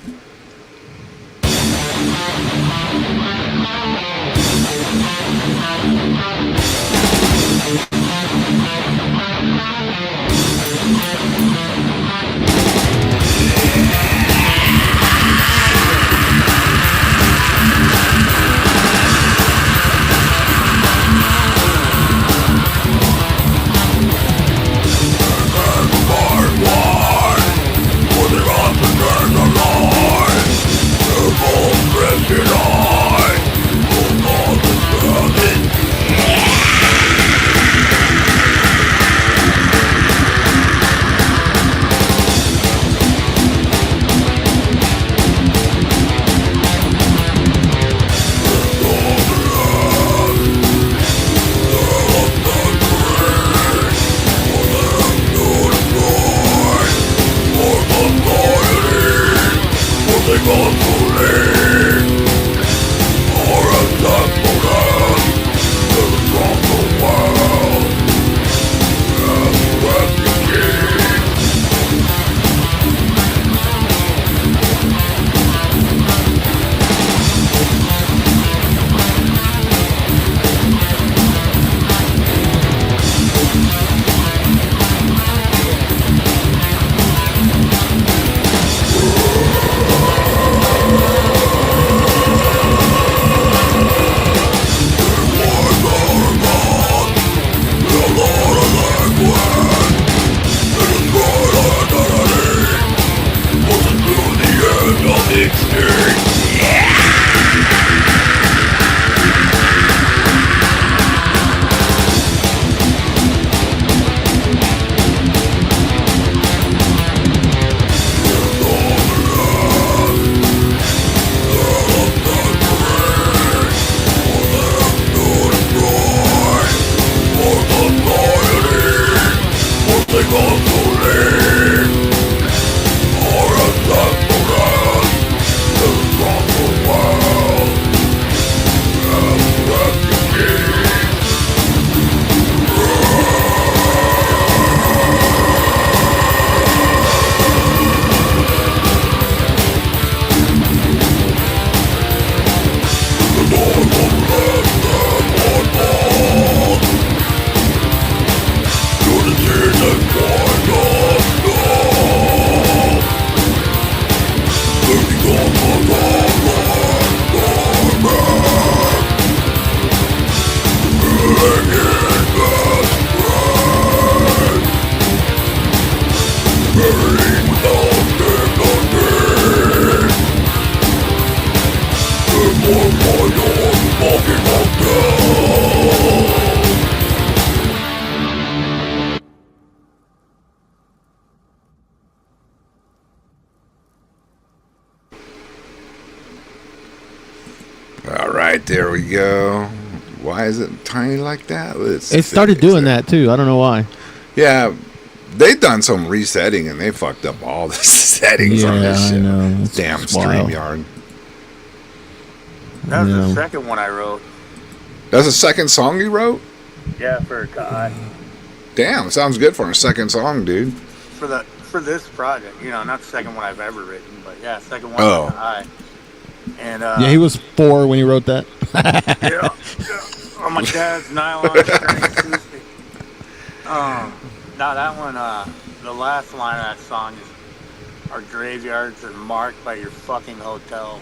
Drifted on, All right, there we go. Why is it tiny like that? It started doing that too. I don't know why. Yeah, they've done some resetting and they fucked up all the settings on this I shit. know. It's Damn wild. StreamYard. That was Yeah. the second one I wrote. That's the second song you wrote? Yeah, for God. Damn, sounds good for a second song, dude. For this project, you know, not the second one I've ever written, but yeah, second one Oh. for God. And Yeah, he was 4 when he wrote that. yeah, on my dad's nylon string acoustic. Now that one, the last line of that song is, "Our graveyards are marked by your fucking hotels."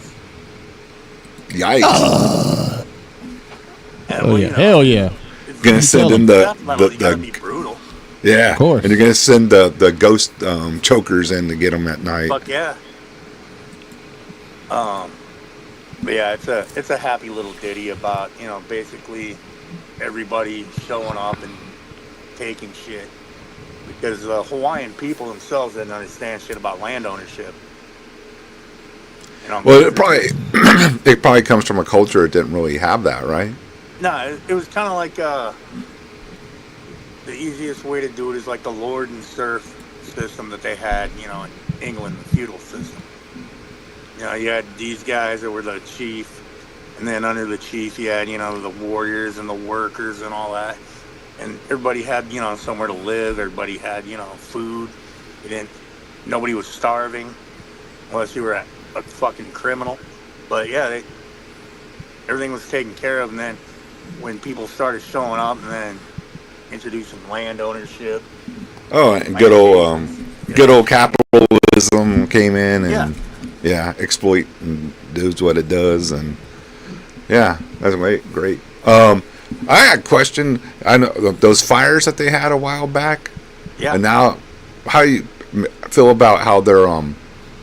Yikes. And, Oh well, yeah, you know, hell yeah. it's Gonna send in death metal, you gotta the be brutal. yeah, Of course. and you're gonna send the ghost chokers in to get them at night. Fuck yeah. But yeah, it's a happy little ditty about, you know, basically everybody showing up and taking shit, because the Hawaiian people themselves didn't understand shit about land ownership. You know, Well, it probably comes from a culture that didn't really have that, right? no, it was kind of like the easiest way to do it is like the lord and serf system that they had, you know, in England, the feudal system. You know, you had these guys that were the chief, and then under the chief you had, you know, the warriors and the workers and all that. And everybody had, you know, somewhere to live. Everybody had, you know, food. Nobody was starving unless you were a fucking criminal. But yeah, everything was taken care of. And then when people started showing up and then introducing land ownership. Oh, and good old capitalism came in and exploit and does what it does, and yeah, that's great. I had a question. I know those fires that they had a while back. Yeah. And now, how you feel about how they're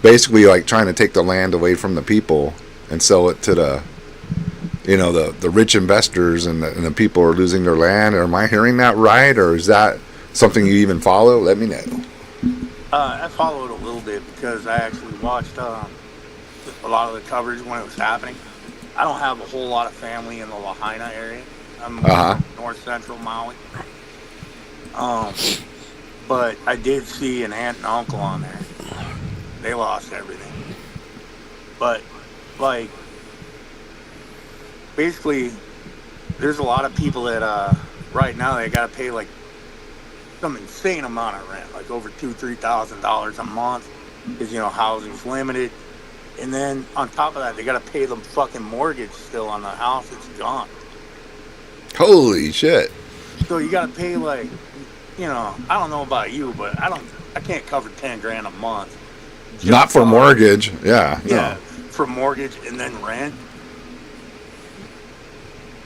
basically like trying to take the land away from the people and sell it to the, you know, the rich investors, and the people are losing their land? Am I hearing that right, or is that something you even follow? Let me know. I followed a little bit because I actually watched a lot of the coverage when it was happening. I don't have a whole lot of family in the Lahaina area. I'm north central Maui. But I did see an aunt and uncle on there. They lost everything. But, like, basically, there's a lot of people that right now they got to pay like some insane amount of rent, like over $2,000-3,000 a month, because, you know, housing's limited. And then on top of that, they got to pay them fucking mortgage still on the house that's gone. Holy shit! So you got to pay, like, you know, I don't know about you, but I can't cover $10,000 a month. Not for mortgage. Yeah. Yeah, for mortgage and then rent.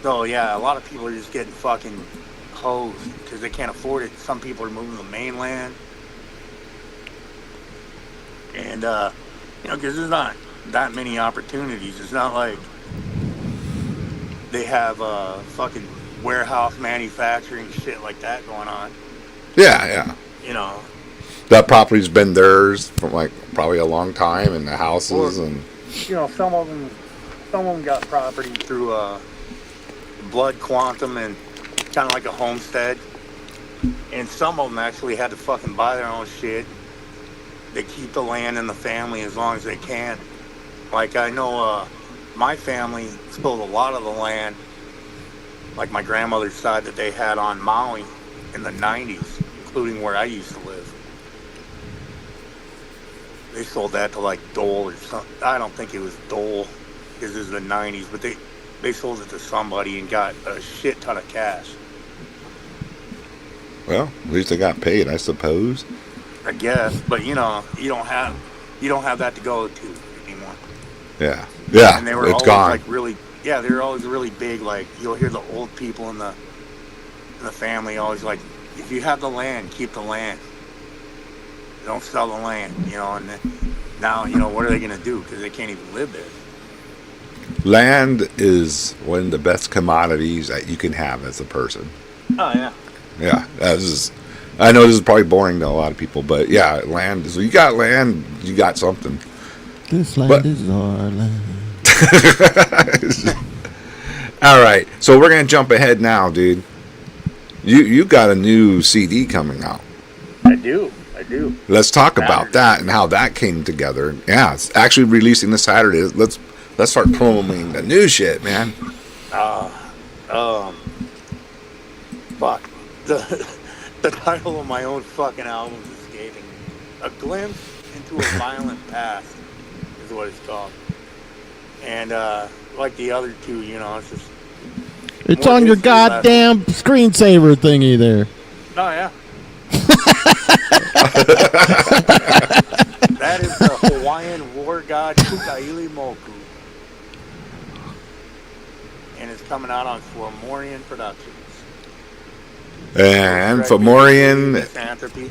So yeah, a lot of people are just getting fucking hosed because they can't afford it. Some people are moving to the mainland, and you know, because there's not that many opportunities. It's not like they have fucking warehouse manufacturing shit like that going on. Yeah. You know, That property's been theirs for like probably a long time, and the houses and you know, some of them got property through blood quantum and kind of like a homestead, and some of them actually had to fucking buy their own shit. They keep the land in the family as long as they can. Like, I know my family sold a lot of the land, like my grandmother's side, that they had on Maui in the 90s, including where I used to live. They sold that to like Dole or something. I don't think it was Dole because it was the 90s, but they sold it to somebody and got a shit ton of cash. well, at least they got paid, I suppose. I guess, but you know, you don't have that to go to anymore. Yeah, And they were it's always gone. like really, yeah, they were always really big. Like, you'll hear the old people in the family always like, if you have the land, keep the land. don't sell the land, you know, and then, now, you know, what are they going to do? Because they can't even live there. Land is one of the best commodities that you can have as a person. Oh, yeah. Yeah, I know this is probably boring to a lot of people, but yeah, land is. You got land, you got something. This land is our land. All right, so we're gonna jump ahead now, dude. You got a new CD coming out. I do. Let's talk about that and how that came together. Yeah, it's actually releasing this Saturday. Let's start promoting the new shit, man. Fuck. The title of my own fucking album is escaping me. A Glimpse into a Violent Past is what it's called. And like the other two, you know, it's just... It's on your goddamn screensaver thingy there. Oh, yeah. That is the Hawaiian war god Kukaili Moku. And it's coming out on Fomorian Productions. And Fomorian... Misanthropy.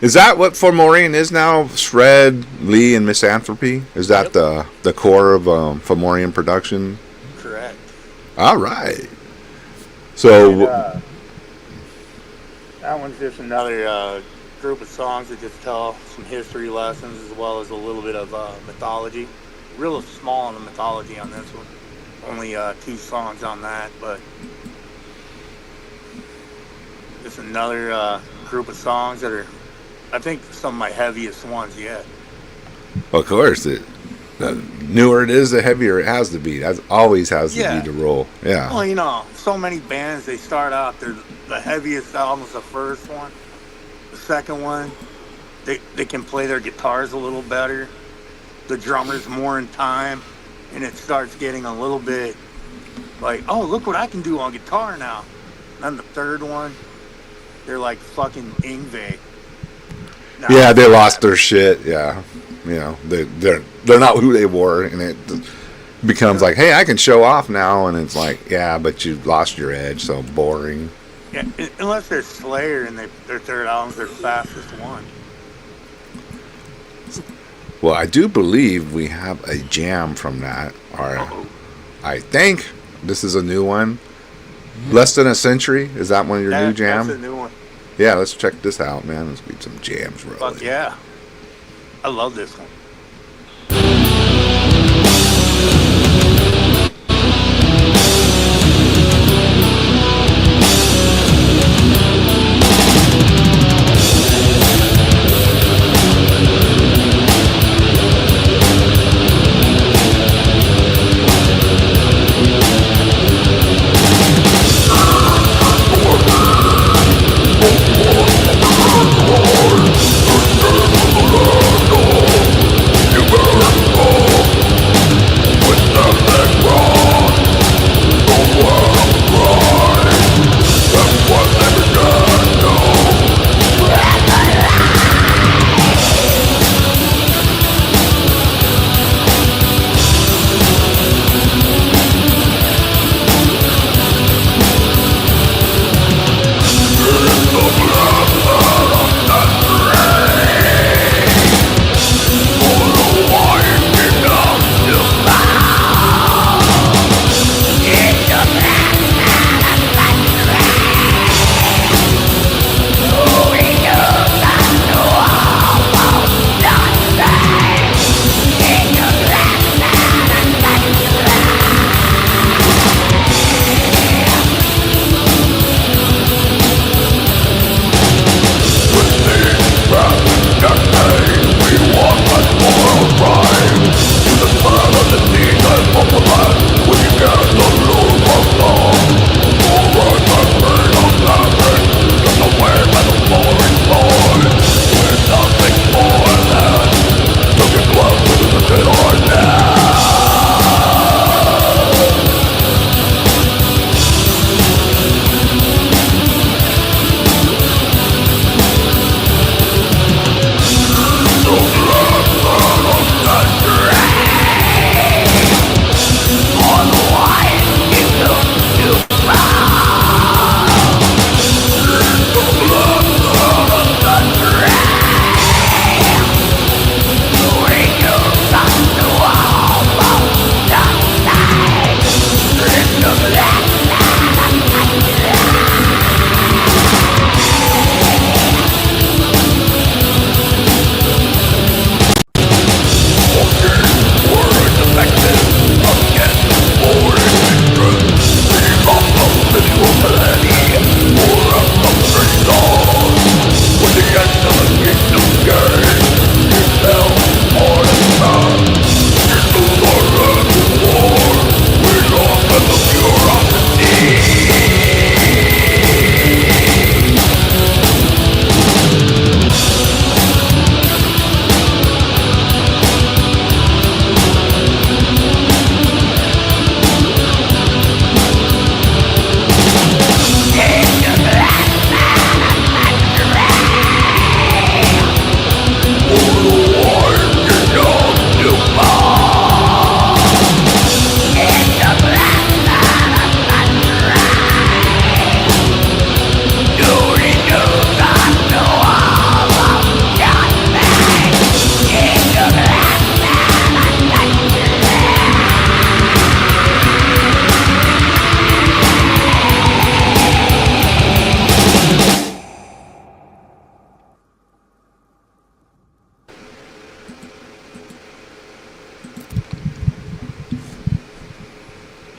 Is that what Fomorian is now? Shred, Lee, and Misanthropy? Is that the core of Fomorian production? Correct. All right. So... And, that one's just another group of songs that just tell some history lessons as well as a little bit of mythology. Real small on the mythology on this one. Only 2 songs on that, but just another group of songs that are, I think, some of my heaviest ones yet. Of course, the newer it is, the heavier it has to be. That always has to be the rule. Yeah. Well, you know, so many bands, they start out, they're the heaviest album's the first one. The second one, they can play their guitars a little better. The drummer's more in time, and it starts getting a little bit like, oh, look what I can do on guitar now. And then the third one, they're like fucking Yngwie. Yeah, they lost their shit. Yeah, you know, they're not who they were, and it becomes like, hey, I can show off now, and it's like, yeah, but you lost your edge, so boring. Yeah, unless they're Slayer and their third album's their fastest one. Well, I do believe we have a jam from that. Or I think this is a new one. Less Than a Century. Is that one of your new jams? That's a new one. Yeah, let's check this out, man. Let's get some jams rolling. Fuck yeah. I love this one.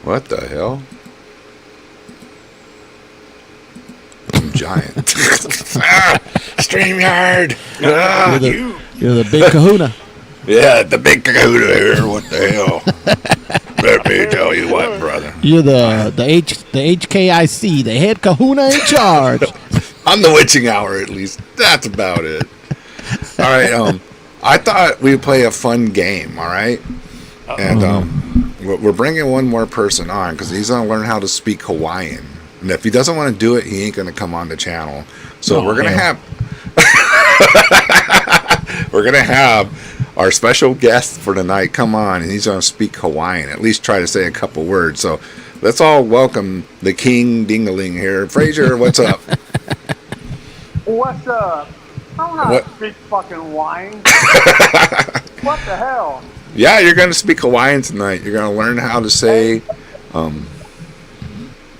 What the hell? Giant. StreamYard. You're the big kahuna. Yeah, the big kahuna here. What the hell? Let me tell you what, brother. You're the HKIC, the head kahuna in charge. I'm the witching hour, at least. That's about it. All right. I thought we'd play a fun game. All right. And we're bringing one more person on because he's gonna learn how to speak Hawaiian. And if he doesn't want to do it, he ain't gonna come on the channel. So we're gonna have our special guest for tonight come on, and he's gonna speak Hawaiian. At least try to say a couple words. So let's all welcome the King Dingaling here, Fraser. What's up? What's up? I don't know how to speak fucking wine. What the hell? Yeah, you're gonna speak Hawaiian tonight. You're gonna learn how to say.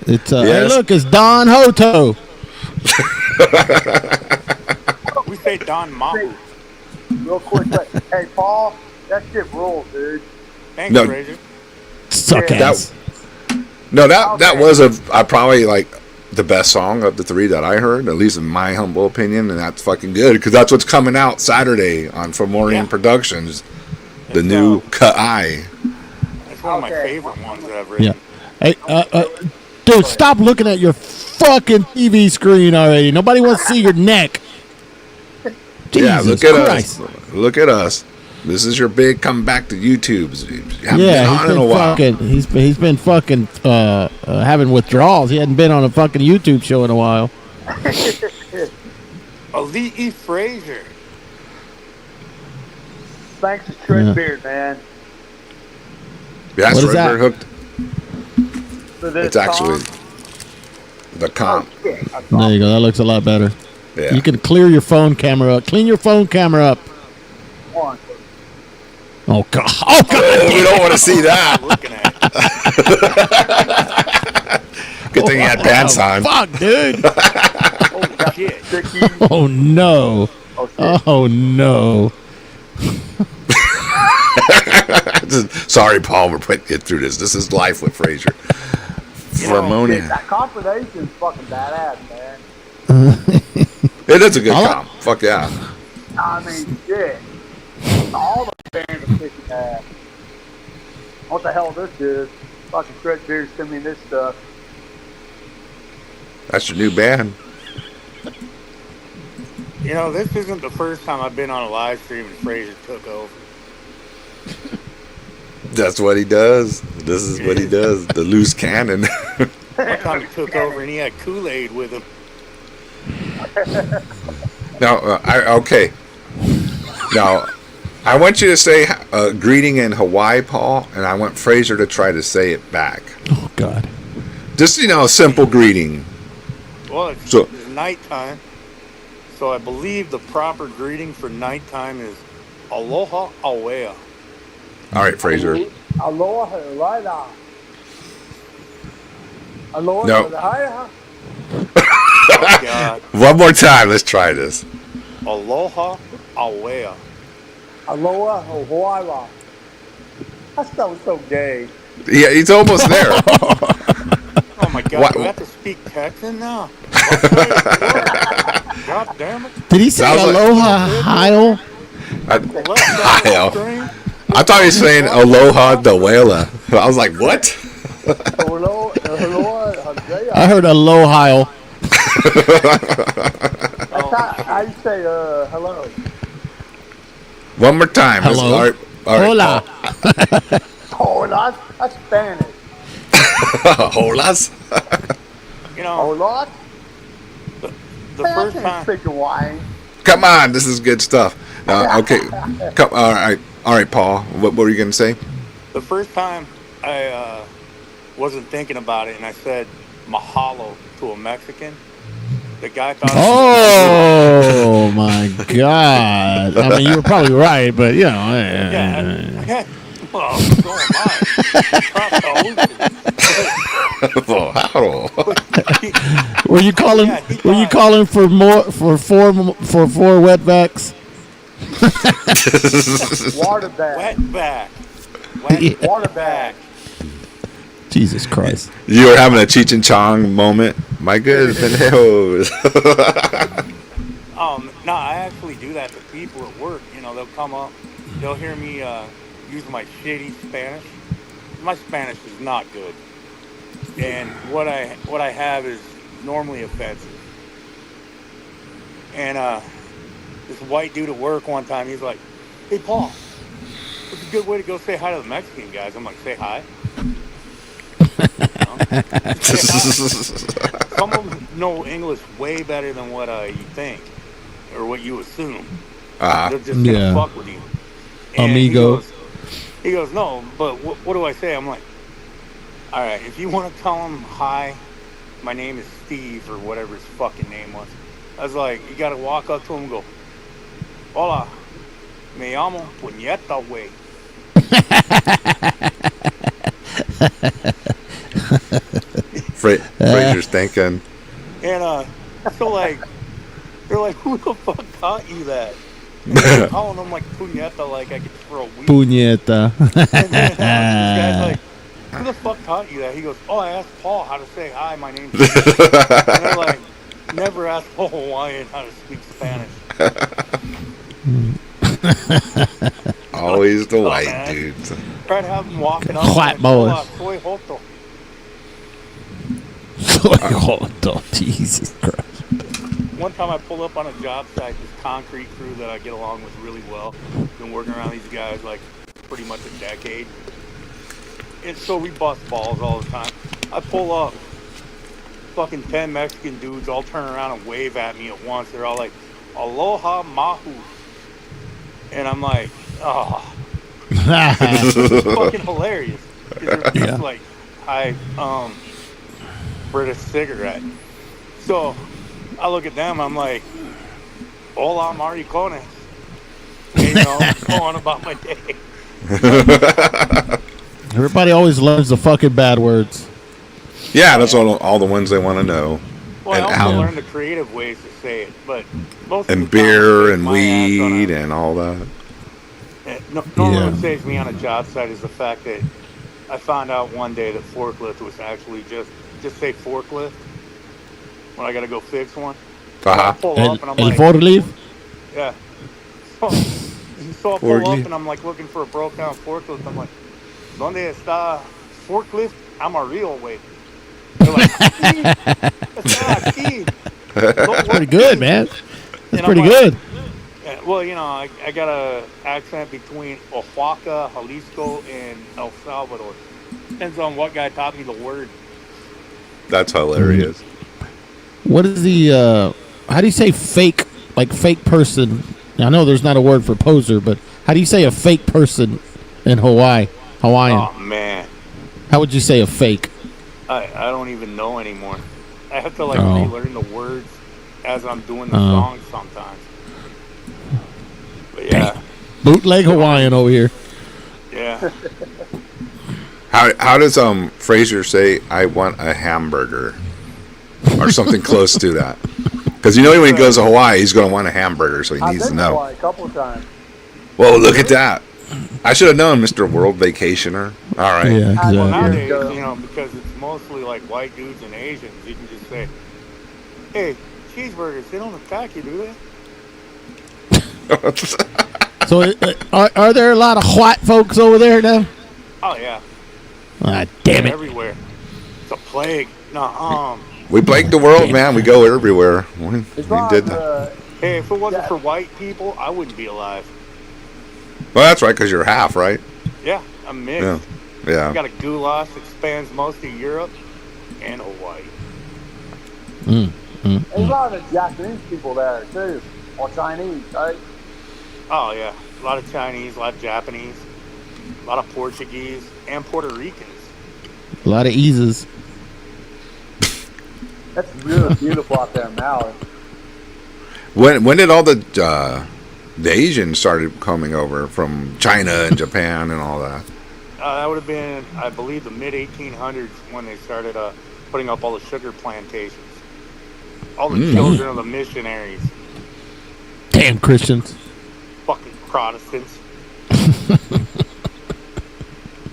It's hey, look, it's Don Hoto. We say Don Mahu. Real quick, hey Paul, that shit rules, dude. Thanks, Fraser. Suck ass. That was probably like the best song of the three that I heard, at least in my humble opinion, and that's fucking good because that's what's coming out Saturday on Fomorian Productions, the new Ka'ai. It's one of my favorite ones that I've written. Yeah. Hey, dude, stop looking at your fucking TV screen already. Nobody wants to see your neck. Yeah, Jesus look at Christ. us. Look at us. This is your big comeback to YouTube. He's been fucking having withdrawals. He hadn't been on a fucking YouTube show in a while. Elite Fraser. Thanks to Trent Beard, man. Yeah, what is that? Hooked. It's actually the comp. There you go. That looks a lot better. Yeah. You can clear your phone camera up. Clean your phone camera up. Oh God! Oh God! We don't want to see that. Good thing you had pants on. Fuck, dude! Oh shit! Oh no! Oh no! Sorry, Paul. We're putting you through this. This is life with Fraser. Harmonia. That confidation is fucking badass, man. It is a good comp. Fuck yeah. I mean, shit. All the bands are kicking ass. What the hell this is? Fucking Fred Beard sent me this stuff. That's your new band. You know, this isn't the first time I've been on a live stream and Fraser took over. That's what he does. This is what he does. The loose cannon. One time he took over and he had Kool-Aid with him. Now, okay. Now, I want you to say greeting in Hawaii, Paul, and I want Fraser to try to say it back. Oh, God. Just, a simple greeting. Well, it's nighttime, so I believe the proper greeting for nighttime is Aloha Awea. All right, Fraser. Aloha Laila. Aloha Laila. Oh, God. One more time. Let's try this. Aloha Awea. Aloha Hawaii. That sounds so gay. Yeah, he's almost there. Oh my God! Do I have to speak Texan now? God damn it! Did he say Aloha Heil? Heil. I thought he was saying Aloha Dawela. I was like, what? I heard Aloha Heil. How you say hello? One more time. Hello. All right. Hola. Hola. That's Spanish. Holas? Hola. The first time. Speak Hawaiian. Come on, this is good stuff. Okay. All right, Paul. What were you going to say? The first time I wasn't thinking about it, and I said mahalo to a Mexican. The guy thought. Oh my God! I mean, you were probably right, but Yeah. Well, so am I. Were you calling? Were you calling for more for four wetbacks? Waterback. Wetback. Waterback. Jesus Christ. You were having a Cheech and Chong moment. My good pendejos. No, I actually do that to people at work. You know, they'll come up, they'll hear me use my shitty Spanish. My Spanish is not good, and what I have is normally offensive. And this white dude at work one time, he's like, "Hey, Paul, what's a good way to go say hi to the Mexican guys?" I'm like, "Say hi." Some of them know English way better than what you think or what you assume. They're just gonna fuck with you. And Amigo. He goes, "No, but what do I say?" I'm like, "All right, if you want to tell him hi, my name is Steve," or whatever his fucking name was. I was like, you gotta walk up to him and go, "Hola, me llamo Puñeta, güey." Fraser's thinking. And so like, they're like, "Who the fuck taught you that?" And they're calling him like Puñeta, like I could throw a weed. Puñeta. And then this guy's like, "Who the fuck taught you that?" He goes, "Oh, I asked Paul how to say hi, my name's..." And they're like, "Never asked a Hawaiian how to speak Spanish." Always the white man. dudes. Try to have them walking up. White and, boys. "Hola, soy Joto." Jesus Christ. One time I pulled up on a job site, this concrete crew that I get along with really well. Been working around these guys like pretty much a decade. And so we bust balls all the time. I pull up, fucking 10 Mexican dudes all turn around and wave at me at once. They're all like, "Aloha Mahu." And I'm like, oh. It's fucking hilarious. They're just like, "Hi, British cigarette." So I look at them, I'm like, "Hola maricones." And, you know, go on about my day. Everybody always learns the fucking bad words. Yeah, that's all the ones they want to know. Well, And I also how- learned the creative ways to say it, but most of And the time, beer it and saves my ass on weed and all that. Normally what saves me on a job site is the fact that I found out one day that forklift was actually just say forklift when I got to go fix one. So I pull up and I'm like, forklift? yeah. So I pull up and I'm like looking for a broke down forklift. I'm like, "¿Dónde está forklift Amarillo, güey?" They're like, "Aquí, está aquí." That's pretty good, man. That's And pretty I'm like, good. yeah, well, you know, I got a accent between Oaxaca, Jalisco, and El Salvador. Depends on what guy taught me the word. That's hilarious. What is the, how do you say fake, like fake person? I know there's not a word for poser, but how do you say a fake person in Hawaiian? Oh, man. How would you say a fake? I don't even know anymore. I have to, like, relearn the words as I'm doing the song sometimes. But, yeah. Dang. Bootleg Hawaiian over here. Yeah. How does Fraser say, "I want a hamburger," or something close to that? Because you know when he goes to Hawaii, he's going to want a hamburger, so he I've needs been to to know. Hawaii a couple of times. Well, look at that. I should have known, Mr. World Vacationer. All right. Yeah, Well, exactly. nowadays, you know, because it's mostly like white dudes and Asians, you can just say, "Hey, cheeseburgers, they don't attack you, do they?" So, are there a lot of white folks over there now? Oh, yeah. Ah, damn it. Everywhere. It's a plague. No, We plague the world, man. We go everywhere. We did that. hey, if it wasn't for white people, I wouldn't be alive. Well, that's right, because you're half, right? Yeah, I'm mixed. Yeah. I got a goulash that spans most of Europe and Hawaii. There's a lot of Japanese people there, too. Or Chinese, right? Oh, yeah. A lot of Chinese, a lot of Japanese, a lot of Portuguese, and Puerto Ricans. A lot of eases. That's really beautiful out there in Maui. When did all the Asians started coming over from China and Japan and all that? That would have been, I believe, the mid-1800s when they started putting up all the sugar plantations. All the children of the missionaries. Damn Christians. Fucking Protestants.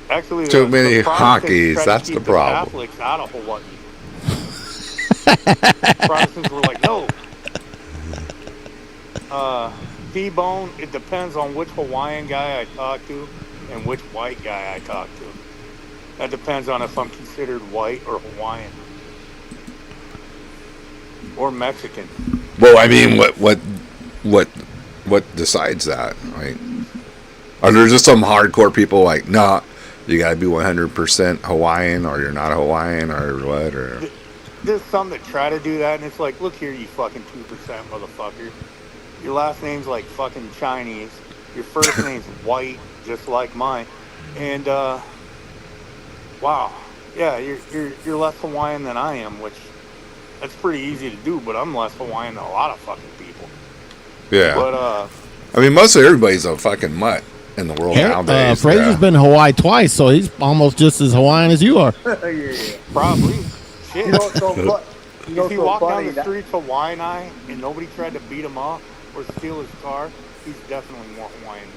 Actually, Too many Protestants hockeys, tried to that's keep the problem. Catholics out of Hawaii. Protestants were like, no. T-bone, it depends on which Hawaiian guy I talk to and which white guy I talk to. That depends on if I'm considered white or Hawaiian. Or Mexican. Well, I mean, what decides that? Like, are there just some hardcore people like, nah, you gotta be 100% Hawaiian, or you're not Hawaiian, or what? Or There's some that try to do that, and it's like, look here, you fucking 2% motherfucker. Your last name's like fucking Chinese. Your first name's white, just like mine. And wow, yeah, you're less Hawaiian than I am, which that's pretty easy to do. But I'm less Hawaiian than a lot of fucking people. yeah, But I mean, mostly everybody's a fucking mutt in the world nowadays. Fraser's yeah. been to Hawaii twice, so he's almost just as Hawaiian as you are. Yeah. probably shit. You know what's so fu- you know If he what's so walked down funny? the That- streets Hawaiian and nobody tried to beat him up or steal his car, he's definitely more Hawaiian.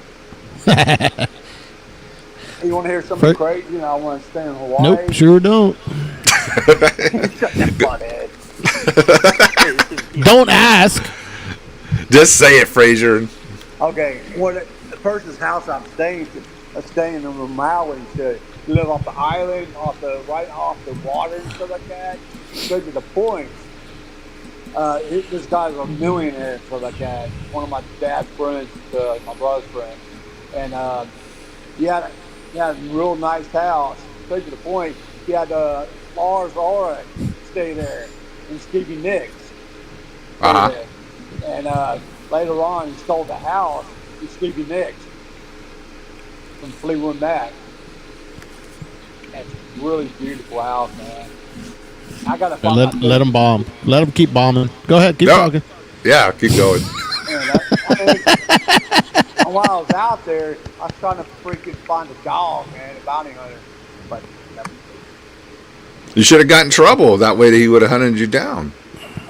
You want to hear something Fra- crazy? And I want to stay in Hawaii. Nope, sure don't. Shut that butthead. Don't ask. Just say it, Fraser. Okay, the person's house I'm staying in Maui to live off the island, right off the water and stuff like that. Straight to the point. This guy's a millionaire and stuff like that. One of my dad's friends, my brother's friend, and he had a real nice house. Straight to the point. He had Lars Ulrich stay there and Stevie Nicks. Uh-huh. And later on, he sold the house to Stevie Nicks from Fleetwood Mac. That's a really beautiful house, man. I gotta find Let them bomb. Let them keep bombing. Go ahead, keep No. talking. Yeah, keep going. While I was out there, I was trying to freaking find a dog, man, a bounty hunter. But You should have got in trouble. That way he would have hunted you down.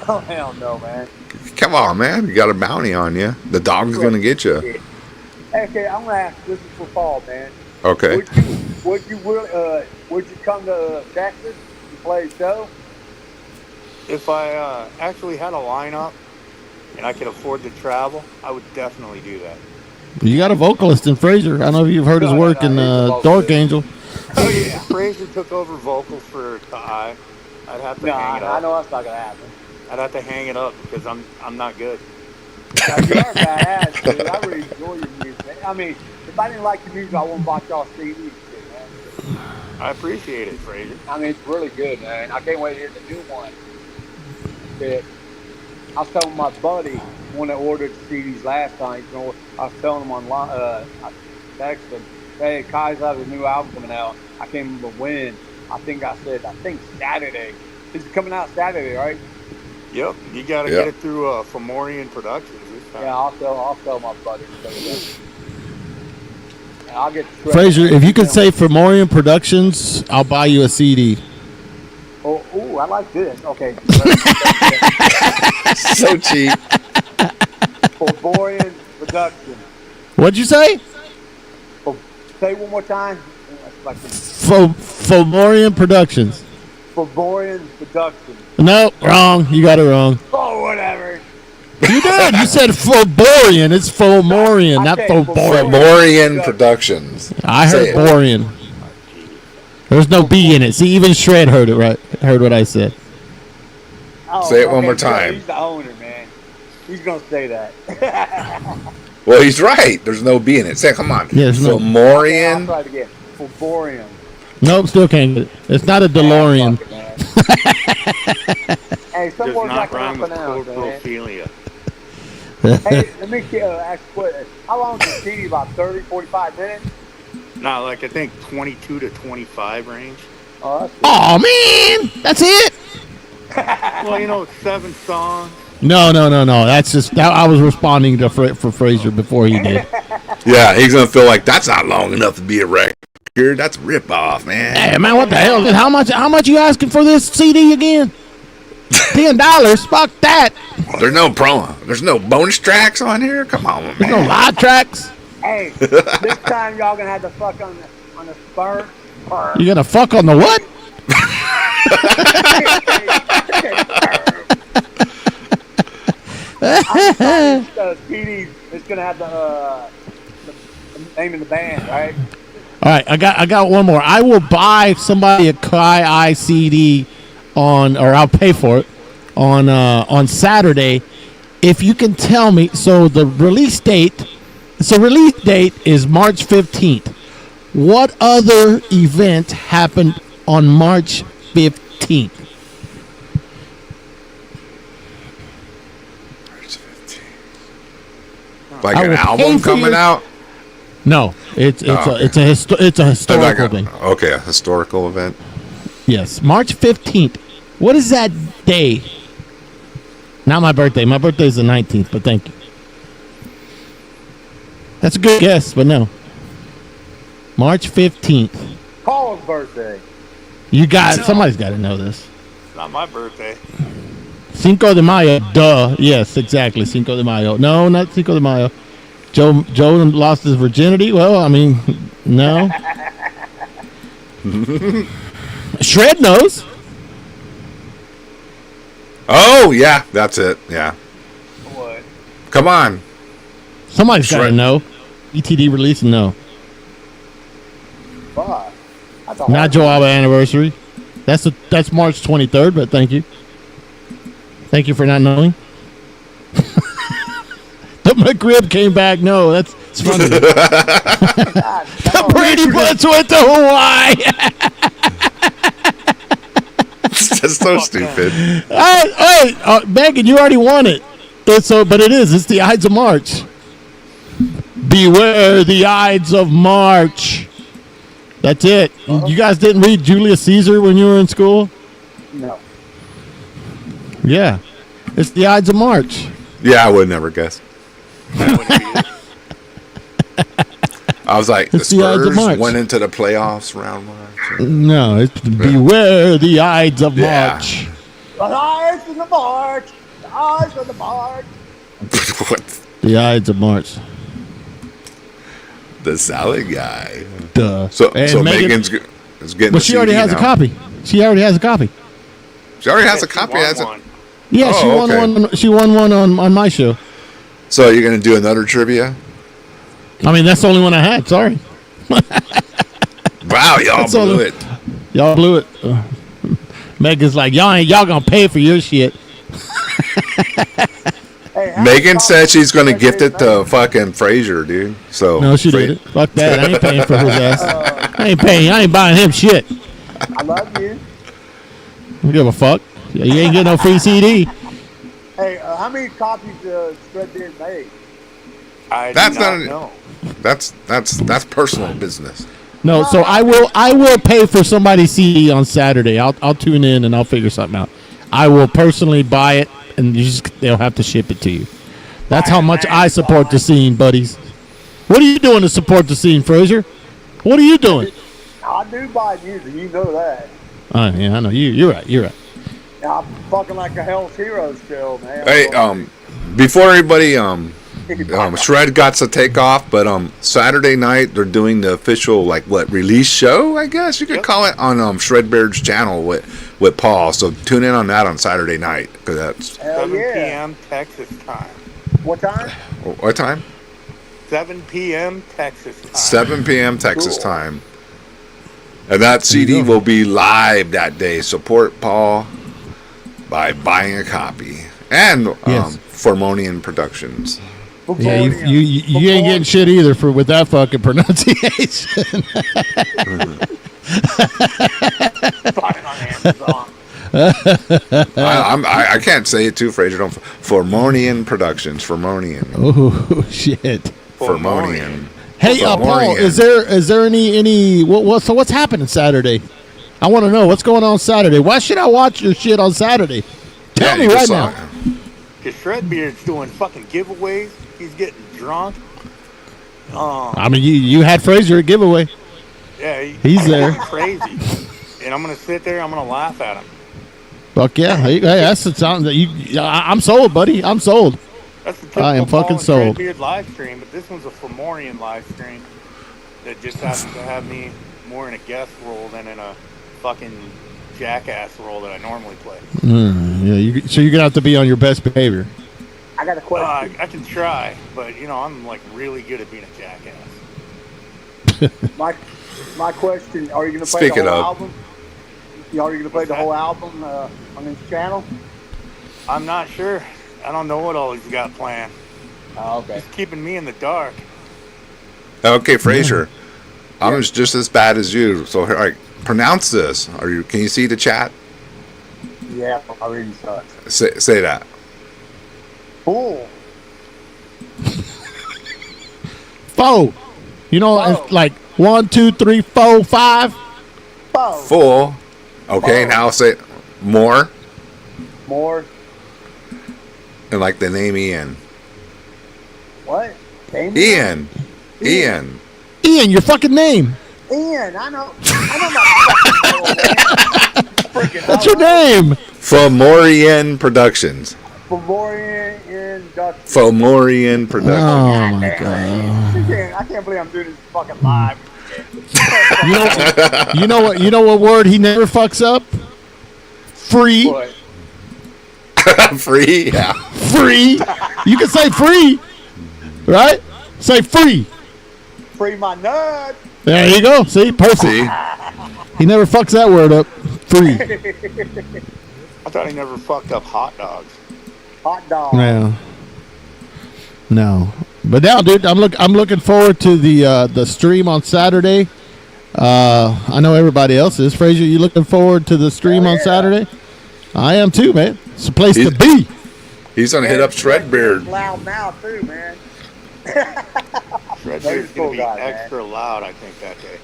oh hell no, man. Come on, man. You got a bounty on you. The dog's going to get you. Okay, I'm gonna ask. This is for Paul, man. Okay. Would you come to Texas and play a show? If I actually had a lineup and I could afford to travel, I would definitely do that. You got a vocalist in Fraser. I don't know if you've heard his work in he's a vocalist. Dork Angel. Oh yeah, Fraser took over vocals for I'd have to No, hang it I up. know that's not gonna happen. I'd have to hang it up because I'm not good. Now, you are badass, dude. I really enjoy your music. Man. I mean, if I didn't like your music, I wouldn't buy y'all CDs, man. I appreciate it, Fraser. I mean, it's really good, man. I can't wait to hear the new one. But I was telling my buddy when I ordered the CDs last time, you know, I was telling him online, I texted him, hey, Kai's have a new album coming out. I can't remember when. I think Saturday. It's coming out Saturday, right? Yep, you got to Yeah. get it through Fomorian Productions this time. Yeah, I'll tell my buddy to say that. And I'll get the Fraser, if you could say Fomorian Productions, I'll buy you a CD. Oh, ooh, I like this. Okay. So cheap. Fomorian Production. What'd you say? Say it one more time. Like Fomorian Productions. Fomorian Production. No, wrong. You got it wrong. Oh, whatever. You did. You said Fomorian. It's Fomorian, not Okay, Fomorian. Morian Productions. I heard Say it. Borian. There's no B in it. See, even Shred heard it right. Heard what I said. Oh, Say it one more so time. He's the owner, man. He's going to say that. Well, he's right. There's no B in it. Say, come on. Yeah, there's no- I'll Morian. try it again. Fomorian. Nope, still can't get it. It's not a DeLorean. Fuck it, man. Hey, some Does words I not can't rhyme with pronounce, man. coloprophilia. Hey, let me ask you a question. How long is the CD? About 30, 45 minutes? Not like I think 22 to 25 range. Oh, that's good. Oh man, that's it. Well, you know, it's 7 songs. No. That's just I was responding to for Fraser before he did. Yeah, he's going to feel like that's not long enough to be a record. That's a rip-off, man. Hey man, what the hell? How much you asking for this CD again? $10. Fuck that. There's no promo. There's no bonus tracks on here. Come on, No man. live tracks. Hey, this time y'all gonna have to fuck on on the sperm. You gonna fuck on the what? PD is gonna have the name of the band, right? All right, I got one more. I will buy somebody a Kai I CD or I'll pay for it on Saturday if you can tell me. So the release date is March 15th. What other event happened on March 15th? Like I an will pay album for coming your- out? No, it's a historical thing. Okay, a historical event. Yes, March 15th. What is that day? Not my birthday. My birthday is the 19th, but thank you. That's a good guess, but no. March 15th. Paul's birthday. Somebody's got to know this. Not my birthday. Cinco de Mayo. Duh. Yes, exactly. Cinco de Mayo. No, not Cinco de Mayo. Joe lost his virginity. Well, I mean, no. Shred knows. Oh, yeah, that's it. Yeah. What? Come on. Somebody's got to Shred. know. ETD release? No. Fuck. That's a Not hard Joe Alba anniversary. That's March 23rd, but thank you. Thank you for not knowing. The McRib came back. No, it's funny. God, The Brady Bunch went to Hawaii. That's so stupid. Hey, Megan, you already won it. It's the Ides of March. Beware the Ides of March. That's it. You guys didn't read Julius Caesar when you were in school? No. Yeah. It's the Ides of March. Yeah, I would never guess. I was like, the It's the Ides of Spurs March. went into the playoffs round 1. No, it's beware the Ides of Yeah. March. The eyes of the March. The eyes of the March. What? The Ides of March. The salad guy. Duh. So And Megan- Megan's is getting. Well, the she already CD has a now. copy. She already has a copy. She already has Yeah, a copy. she won Has it? one. Yeah, she Oh, won okay. one. She won one on my show. So you're gonna do another trivia? I mean, that's the only one I had. Sorry, Wow, y'all That's all blew the- it. y'all blew it. Megan's like, y'all gonna pay for your shit. Hey, how Megan many said she's gonna copies gift it to fucking Frazier, dude. So No, she Fra- did it. Fuck that. I ain't paying for his ass. I ain't paying. I ain't buying him shit. I love you. I don't give a fuck. You ain't getting no free CD. Hey, how many copies does Threadbeard make? I That's do not not- know. That's personal business. No, so I will pay for somebody's CD on Saturday. I'll tune in and I'll figure something out. I will personally buy it, and they'll have to ship it to you. That's how much I support the scene, buddies. What are you doing to support the scene, Frazier? What are you doing? I do buy music, you know that. Yeah, I know you're right. You're right. I'm fucking like a Hell's Heroes show, man. Hey, before everybody Shred got to take off, but Saturday night they're doing the official release show, I guess you could call it, on Shredbeard's channel with Paul. So tune in on that on Saturday night, because that's Hell 7 yeah. p.m. Texas time. What time? what time? 7 p.m. Texas time. 7 p.m. Texas Cool. time. And that CD you go. will be live that day. Support Paul by buying a copy. And Yes. Formonian Productions. Yeah, you ain't getting shit either with that fucking pronunciation. Buy it on Amazon. I can't say it too, Fraser. Formonian Productions. Formonian. Oh shit. Formonian. Hey, Paul, Formonian. is there any so what's happening Saturday? I want to know what's going on Saturday. Why should I watch your shit on Saturday? Tell me you right just saw now. it. Because Shredbeard's doing fucking giveaways. He's getting drunk. I mean, you had Frazier at giveaway. Yeah, He's there. crazy. And I'm gonna sit there. I'm gonna laugh at him. Fuck yeah. Hey, that's the sound that I'm sold, buddy. I'm sold. That's the I am typical fucking Paul sold. and Shredbeard live stream, but this one's a Fomorian live stream. that just happens to have me more in a guest role than in a fucking jackass role that I normally play. Yeah, so you're gonna have to be on your best behavior. I got a question. I can try, but I'm like really good at being a jackass. My question: are you going to play Speak it the whole up. album? Are you going to play the whole album on this channel? I'm not sure. I don't know what all he's got planned. Oh, okay. He's keeping me in the dark. Okay, Fraser. I'm just as bad as you. So, all right, pronounce this. Can you see the chat? Yeah, my reading sucks. Say that. Fool. Four. It's like 1, 2, 3, 4, 5. Fool. Full. Okay, Oh. now say more. More. And like the name Ian. What? Ian. Ian. Ian, your fucking name. Ian, I know my fucking freaking That's your name. Fomorian Productions. Fomorian Industrial. Fomorian Productions. Oh my god. I can't believe I'm doing this fucking live. You know what word he never fucks up? Free. What? Free? Yeah. Free. You can say free. Right? Say free. Free my nuts. There you go. See? Perfect. See? He never fucks that word up. Free. I thought he never fucked up hot dogs. Hot dog. No. But now, dude, I'm looking forward to the stream on Saturday. I know everybody else is. Fraser, you looking forward to the stream on Saturday? I am too, man. It's a place to be. He's going to hit up Shredbeard. Loud now, too, man. Shredbeard's cool going to be guy, man. extra loud, I think, that day.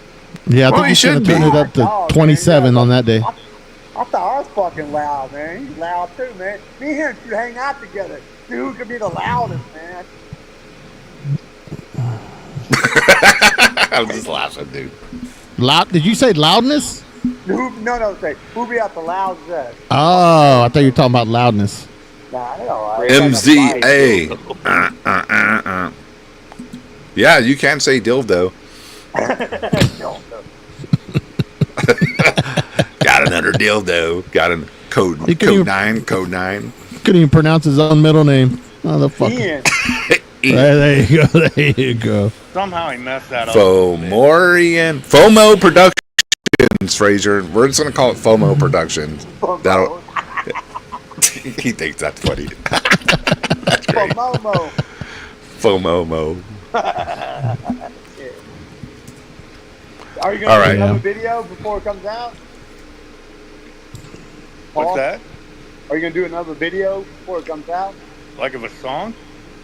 Yeah, I Well, think he you should have should turned be. it up to Dog, 27 man. on that day. I thought I was fucking loud, man. He's loud, too, man. Me and him should hang out together. See who could be the loudest, man. I'm just laughing, dude. Loud? Did you say loudness? Say, who be out the loudest? Oh, I thought you were talking about loudness. Nah, they all right. MZA. Yeah, you can say dildo. Got another dildo. Got a code You can even- 9. Code 9. Couldn't even pronounce his own middle name. Motherfucker. Ian. There you go. There you go. Somehow he messed that up. Fomorian. FOMO Productions, Fraser. We're just going to call it FOMO Productions. That'll, he thinks that's funny. That's great. Momo. FOMO. Are you going to All do right. another video before it comes out? Paul? What's that? Are you going to do another video before it comes out? Like of a song?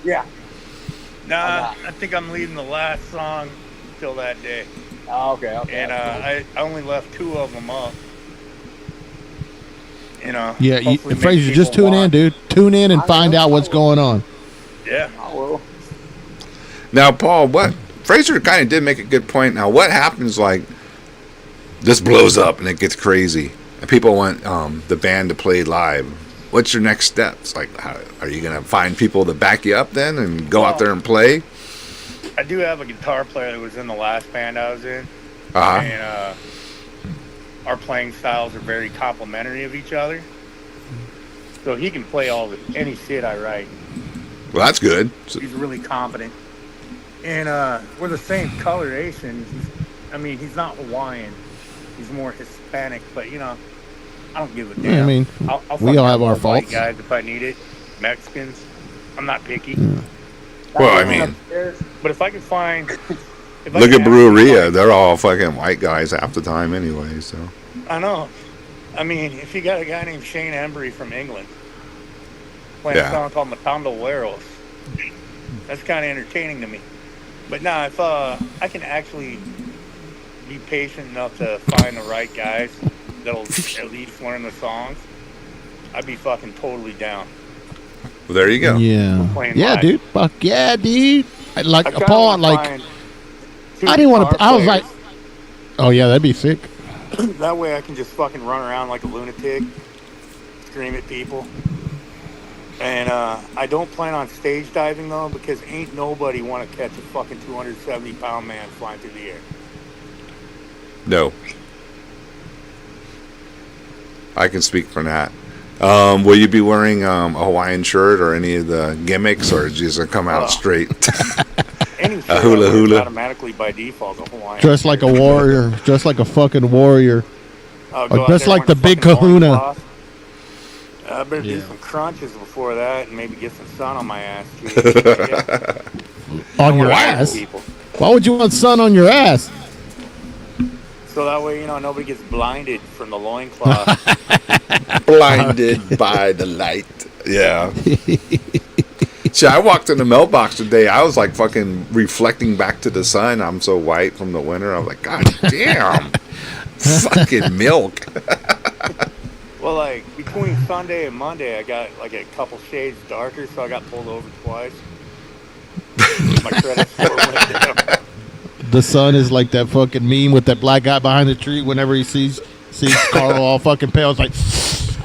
Yeah. Nah, I think I'm leaving the last song till that day. Oh, okay. And I only left 2 of them up. Yeah, hopefully make Fraser, just people tune in, watch. dude. Tune in and find out what's going on. Yeah. I will. Now, Paul, Fraser kind of did make a good point. Now, what happens, like, this blows up and it gets crazy, and people want the band to play live? What's your next steps? Like, how, are you going to find people to back you up then and go out there and play? I do have a guitar player that was in the last band I was in. Uh-huh. And our playing styles are very complementary of each other. So he can play any shit I write. Well, that's good. So, He's really competent. And we're the same coloration. He's not Hawaiian. He's more Hispanic, but I don't give a damn. Yeah, I mean, I'll we all have our white faults. guys if I need it. Mexicans. I'm not picky. well, I mean, But if I can find... look at Breweria. They're all fucking white guys half the time anyway, so. I know. I mean, if you got a guy named Shane Embry from England playing Yeah. a song called Matando Hueros, that's kind of entertaining to me. But now, if I can actually be patient enough to find the right guys that'll at least learn the songs, I'd be fucking totally down. Well, there you go. Yeah. Playing Yeah, live. dude. Fuck yeah, dude. I kinda Paul, wanna like, find 2 I didn't want to. guitar I was like, players. oh yeah, that'd be sick. That way I can just fucking run around like a lunatic, scream at people. And I don't plan on stage diving though, because ain't nobody want to catch a fucking 270-pound man flying through the air. No. I can speak for that. Will you be wearing a Hawaiian shirt or any of the gimmicks, or just come out straight? Any A hula hula. automatically by default a Hawaiian. Dressed like a warrior. Dressed like a fucking warrior. I'll Or go out just there like the wearing big fucking kahuna. loincloth. I better do Yeah. some crunches before that and maybe get some sun on my ass. Too. On your Why? ass? People. Why would you want sun on your ass? So that way, nobody gets blinded from the loincloth. Blinded by the light. Yeah. See, I walked in the mailbox today. I was like fucking reflecting back to the sun. I'm so white from the winter. I was like, God damn. Fucking milk. Well, like, between Sunday and Monday, I got like a couple shades darker, so I got pulled over twice. My credit score went down. The sun is like that fucking meme with that black guy behind the tree. Whenever he sees Carl all fucking pale, it's like,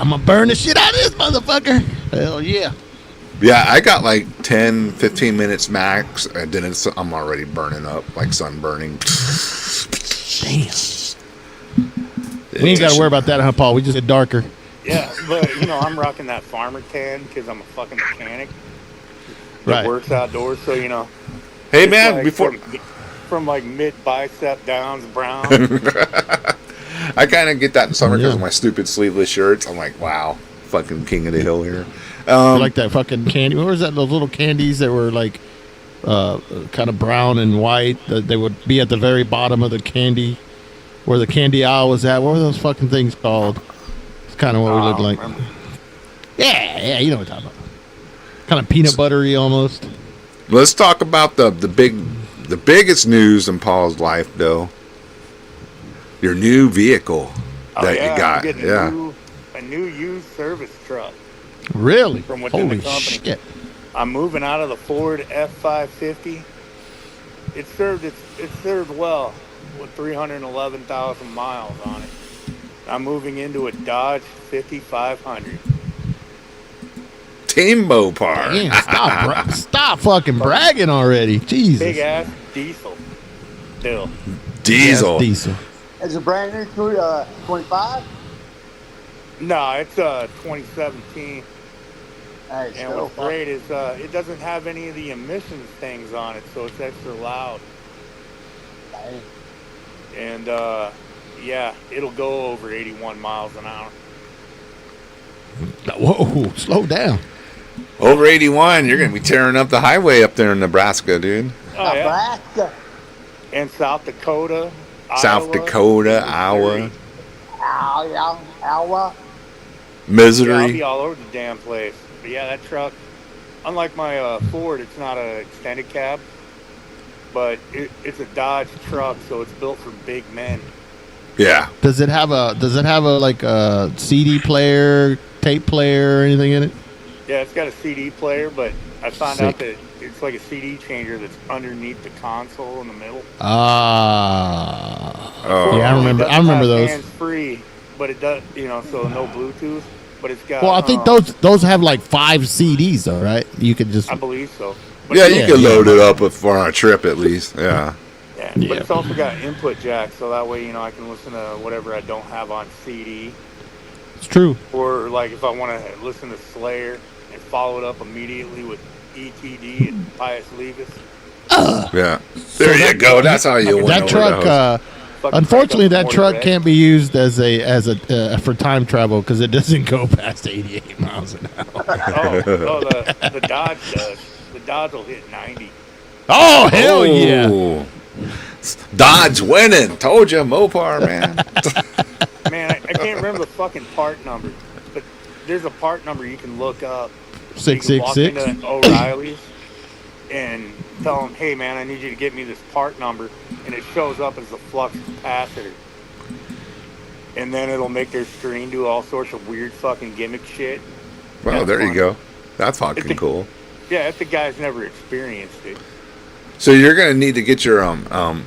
I'm gonna burn the shit out of this motherfucker. Hell yeah. Yeah, I got like 10, 15 minutes max, and then I'm already burning up, like sunburning. Damn. We ain't got to worry about that, huh, Paul? We just get darker. Yeah, but, I'm rocking that farmer tan because I'm a fucking mechanic that Right. works outdoors, so, Hey, it's man, like before... From like mid-bicep down, brown. I kind of get that in summer because Yeah. of my stupid sleeveless shirts. I'm like, wow, fucking king of the hill here. Like that fucking candy. What was that? Those little candies that were like kind of brown and white. That they would be at the very bottom of the candy, where the candy aisle was at. What were those fucking things called? It's kind of what we look like. Remember. Yeah, you know what I'm talking about. Kind of peanut buttery almost. Let's talk about the biggest news in Paul's life, though. Your new vehicle that you I'm got. getting Yeah. a new used service truck. Really? From within the Holy company. shit. I'm moving out of the Ford F550. It served well with 311,000 miles on it. I'm moving into a Dodge 5500. Team Mopar. Damn, stop fucking bragging already. Jesus. Big ass diesel. Still. Diesel. Yes, diesel. It's a brand new 25. No, it's 2017. Hey, And still what's great is it doesn't have any of the emissions things on it, so it's extra loud. Hey, And yeah, it'll go over 81 miles an hour. Whoa, slow down. Over 81, you're going to be tearing up the highway up there in Nebraska, dude. Oh, yeah. Nebraska. And South Dakota, South Iowa, Dakota, Iowa, Iowa. Yeah, I'll Missouri. be all over the damn place. But yeah, that truck, unlike my Ford, it's not an extended cab, but it's a Dodge truck, so it's built for big men. Yeah. Does it have a like a CD player, tape player, or anything in it? Yeah, it's got a CD player, but I found Sick. out that it's like a CD changer that's underneath the console in the middle. Ah. Oh. Yeah, I remember those. Hands free, but it does, so no Bluetooth. But it's got. Well, I think those have like 5 CDs, though, right? You could just. I believe so. But Yeah, it's- you can load it up for on a trip at least. Yeah. Yeah, Yeah. but it's also got input jack, so that way I can listen to whatever I don't have on CD. It's true. Or like if I want to listen to Slayer and follow it up immediately with ETD and Pius Levis. Yeah. There you go. That's how you win That over truck. the host. Fucking Unfortunately, crank up that the truck motor can't be used as a for time travel because it doesn't go past 88 miles an hour. the Dodge does. The Dodge will hit 90. Oh hell yeah! Oh. Dodge winning. Told you, Mopar, man. Man, I can't remember the fucking part number, but there's a part number you can look up. You can walk 666. into O'Reilly's and tell them, hey man, I need you to get me this part number, and it shows up as a flux capacitor. And then it'll make their screen do all sorts of weird fucking gimmick shit. Well, That's there you funny. go. That's fucking cool. Yeah, if the guy's never experienced it. So you're gonna need to get your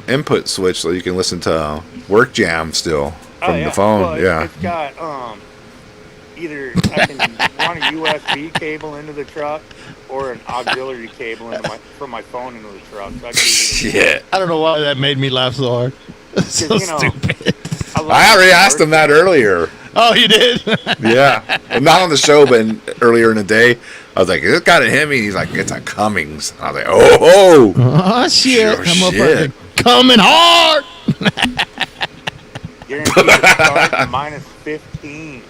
input switch so you can listen to Work Jam still from the phone. Well, yeah. It's got either I can run a USB cable into the truck or an auxiliary cable from my phone into the truck. So I can use it. Shit. I don't know why that made me laugh so hard. So you know, stupid. I already asked him that earlier. Oh, you did? Yeah. Not on the show, but earlier in the day. I was like, it got a Hemi. He's like, it's a Cummings. I was like, oh. Oh, shit. Oh, I'm shit. up coming hard. Guaranteed to start at minus 15.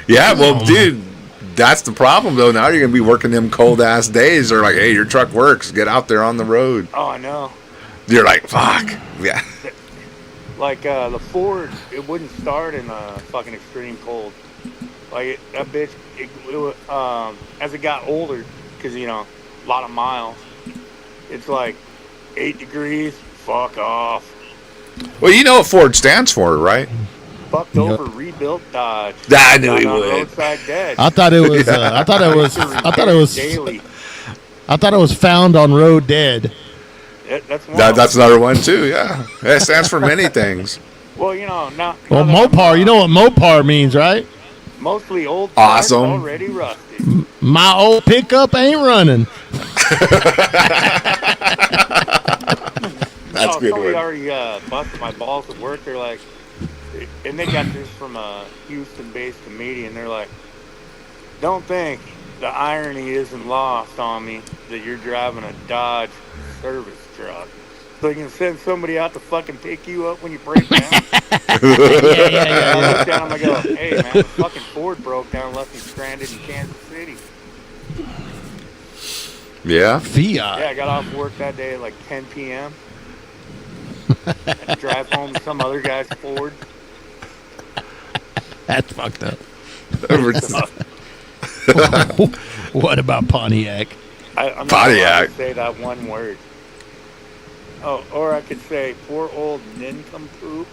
Yeah, well, dude, that's the problem, though. Now you're going to be working them cold-ass days. They're like, hey, your truck works. Get out there on the road. Oh, I know. You're like, fuck. Yeah. Like the Ford, it wouldn't start in fucking extreme cold. Like that bitch, as it got older, because you know, a lot of miles, it's like 8 degrees. Fuck off. Well, you know what Ford stands for, right? Fucked over, rebuilt Dodge. I knew he Not on would. roadside dead. I thought it was. I thought it was. I thought it was. Daily. I thought it was found on road dead. That's one. That's another one, too, yeah. It stands for many things. Well, you know, now. Well, now that Mopar. You know what Mopar means, right? Mostly old cars Awesome. already rusted. My old pickup ain't running. That's a good somebody one. already busted my balls at work. They're like, and they got this from a Houston-based comedian. They're like, don't think the irony isn't lost on me that you're driving a Dodge service truck. So you can send somebody out to fucking pick you up when you break down. I look down, I'm like, hey man, the fucking Ford broke down, left me stranded in Kansas City. Yeah? Fiat. Yeah, I got off work that day at like 10 p.m. Had to drive home to some other guy's Ford. That's fucked up. Over- What about Pontiac? I'm not Pontiac. allowed to say that one word. Oh, or I could say, poor old nincompoop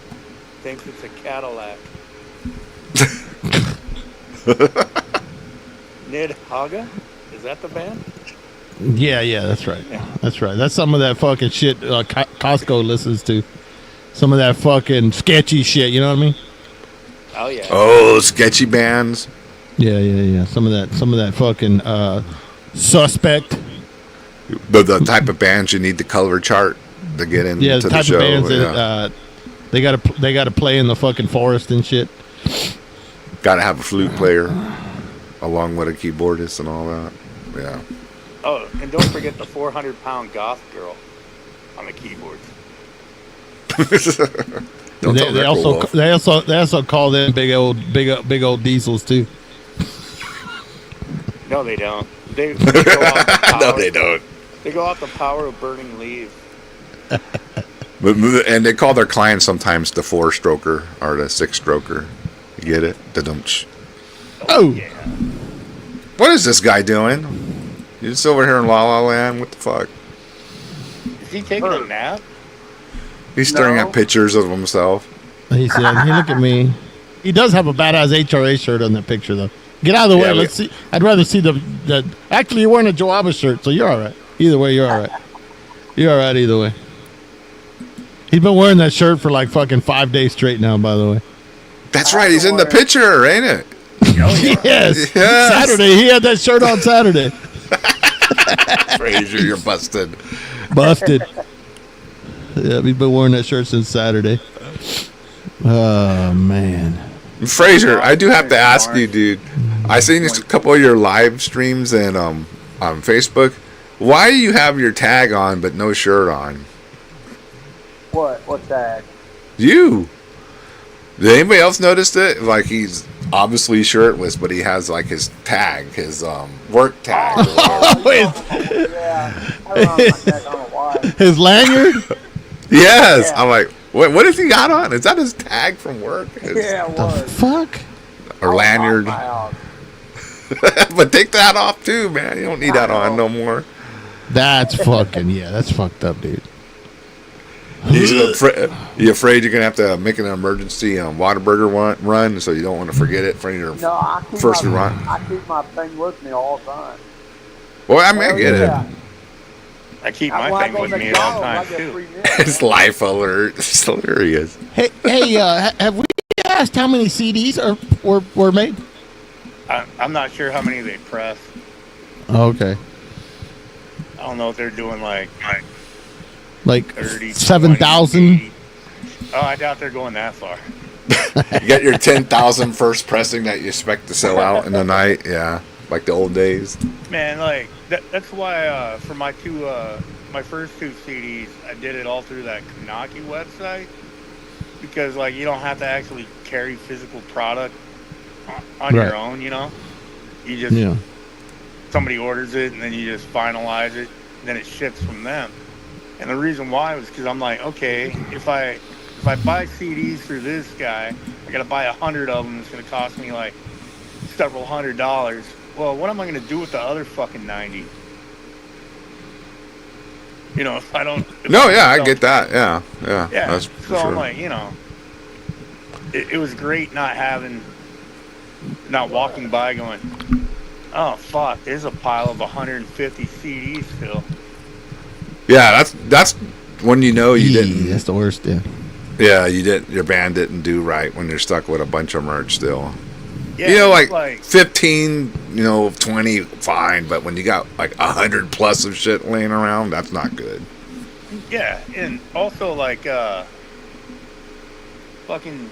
thinks it's a Cadillac. Nidhaga? Is that the band? Yeah, that's right. That's right. That's some of that fucking shit Costco listens to. Some of that fucking sketchy shit, you know what I mean? Oh, yeah. Oh, sketchy bands. Yeah. Some of that fucking suspect. The type of bands you need the color chart to get into Yeah, the the type show. of bands yeah. that they gotta play in the fucking forest and shit. Got to have a flute player along with a keyboardist and all that. Yeah. Oh, and don't forget the 400-pound goth girl on the keyboards. Don't tell They Rick also Wolf. they also call them big old diesels too. No, they don't. They go off the power. No, they don't. They go off the power of burning leaves. And they call their clients sometimes the 4-stroker or the 6-stroker. You get it? Da-dum-tsh. Oh, Yeah. What is this guy doing? He's just over here in La La Land. What the fuck? Is he taking a nap? He's staring No. at pictures of himself. he said, "Hey, look at me." He does have a badass HRA shirt on that picture, though. Get out of the way. Yeah, Let's see. I'd rather see the. Actually, you're wearing a Joaba shirt, so you're all right. Either way, you're all right. You're all right either way. He's been wearing that shirt for like fucking 5 days straight now, by the way. That's right. He's in the picture, ain't it? Yes. Yes. Saturday. He had that shirt on Saturday. Frazier, you're busted. Busted. Yeah, he's been wearing that shirt since Saturday. Oh, man. Frazier, I do have to ask you, dude. I seen a couple of your live streams and on Facebook. Why do you have your tag on but no shirt on? What? What's that? You. Did anybody else notice it? Like he's obviously shirtless, but he has like his tag, his work tag. Or whatever. Yeah. I don't know if I don't know why. His lanyard? Yes. Yeah. I'm like, what has he got on? Is that his tag from work? Yeah, it The was. fuck? Or lanyard? Wow. But take that off too, man. You don't need that on no more. That's fucking, yeah, that's fucked up, dude. You afraid you're gonna have to make an emergency Whataburger run, so you don't want to forget it for your No, I keep first my, run? I keep my thing with me all the time. Well, I mean, I Hell get yeah. I keep When I my thing go with to me at all McDonald's, times, I get too. 3 it. minutes. It's life alert. It's hilarious. Hey, have we asked how many CDs were made? I'm not sure how many they press. Oh, okay. I don't know if they're doing like Like 30, 7,000. 20. Oh, I doubt they're going that far. You got your 10,000 first pressing that you expect to sell out in the night. Yeah, like the old days. Man, like that's why for my my first two CDs, I did it all through that Kanaki website because like you don't have to actually carry physical product on Right. your own. You just Yeah. somebody orders it and then you just finalize it, and then it ships from them. And the reason why was because I'm like, okay, if I buy CDs through this guy, I gotta buy 100 of them. It's gonna cost me like several $100s. Well, what am I gonna do with the other fucking 90? If I don't. No, yeah, I get that. Yeah, yeah. Yeah. That's for So sure. I'm like, it was great not walking by going, oh fuck, there's a pile of 150 CDs still. Yeah, that's when you know you didn't. That's the worst. Yeah. Yeah, you didn't. Your band didn't do right when you're stuck with a bunch of merch still. Yeah, like 15, 20, fine. But when you got like 100 plus of shit laying around, that's not good. yeah, and also like fucking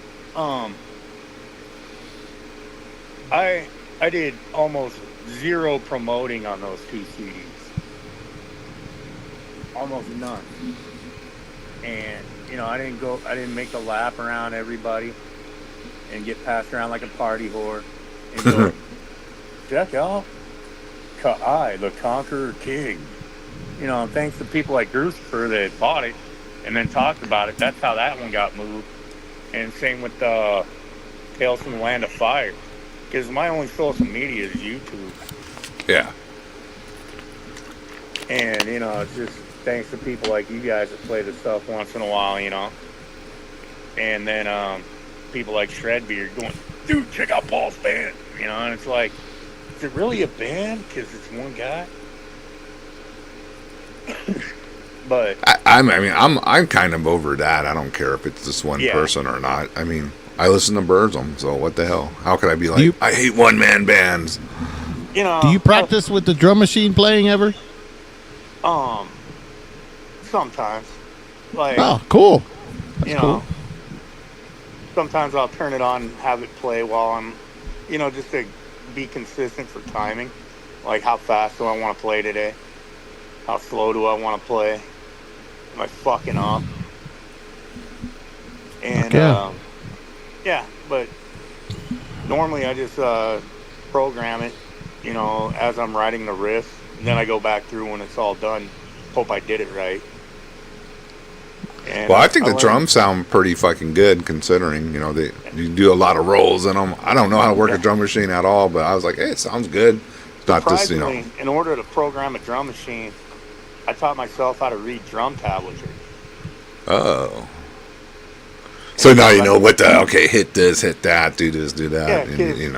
I did almost zero promoting on those two CDs. Almost none. And I didn't make a lap around everybody and get passed around like a party whore and go, check out Kai, the Conqueror King. Thanks to people like Grucifer that bought it and then talked about it. That's how that one got moved. And same with Tales from the Land of Fire. Because my only social media is YouTube. Yeah. And, it's just thanks to people like you guys that play this stuff once in a while, And then people like Shredbeard going, dude, check out Paul's band. And it's like, is it really a band? Because it's one guy? But I'm kind of over that. I don't care if it's just one Yeah. person or not. I mean, I listen to Birdsum, so what the hell? How could I be like, I hate one man bands? Do you practice with the drum machine playing ever? Sometimes. Like, Oh, cool. cool. Sometimes I'll turn it on and have it play while I'm, just to be consistent for timing. Like, how fast do I want to play today? How slow do I want to play? Am I fucking up? And, Yeah. yeah, but normally I just program it, as I'm writing the riff. And then I go back through when it's all done. Hope I did it right. And Well, I think the learned- drums sound pretty fucking good considering, you do a lot of rolls in them. I don't know how to work a drum machine at all, but I was like, hey, it sounds good. It's not just, Surprisingly, in order to program a drum machine, I taught myself how to read drum tablatures. Oh. So now you know what hit this, hit that, do this, do that. Yeah, and,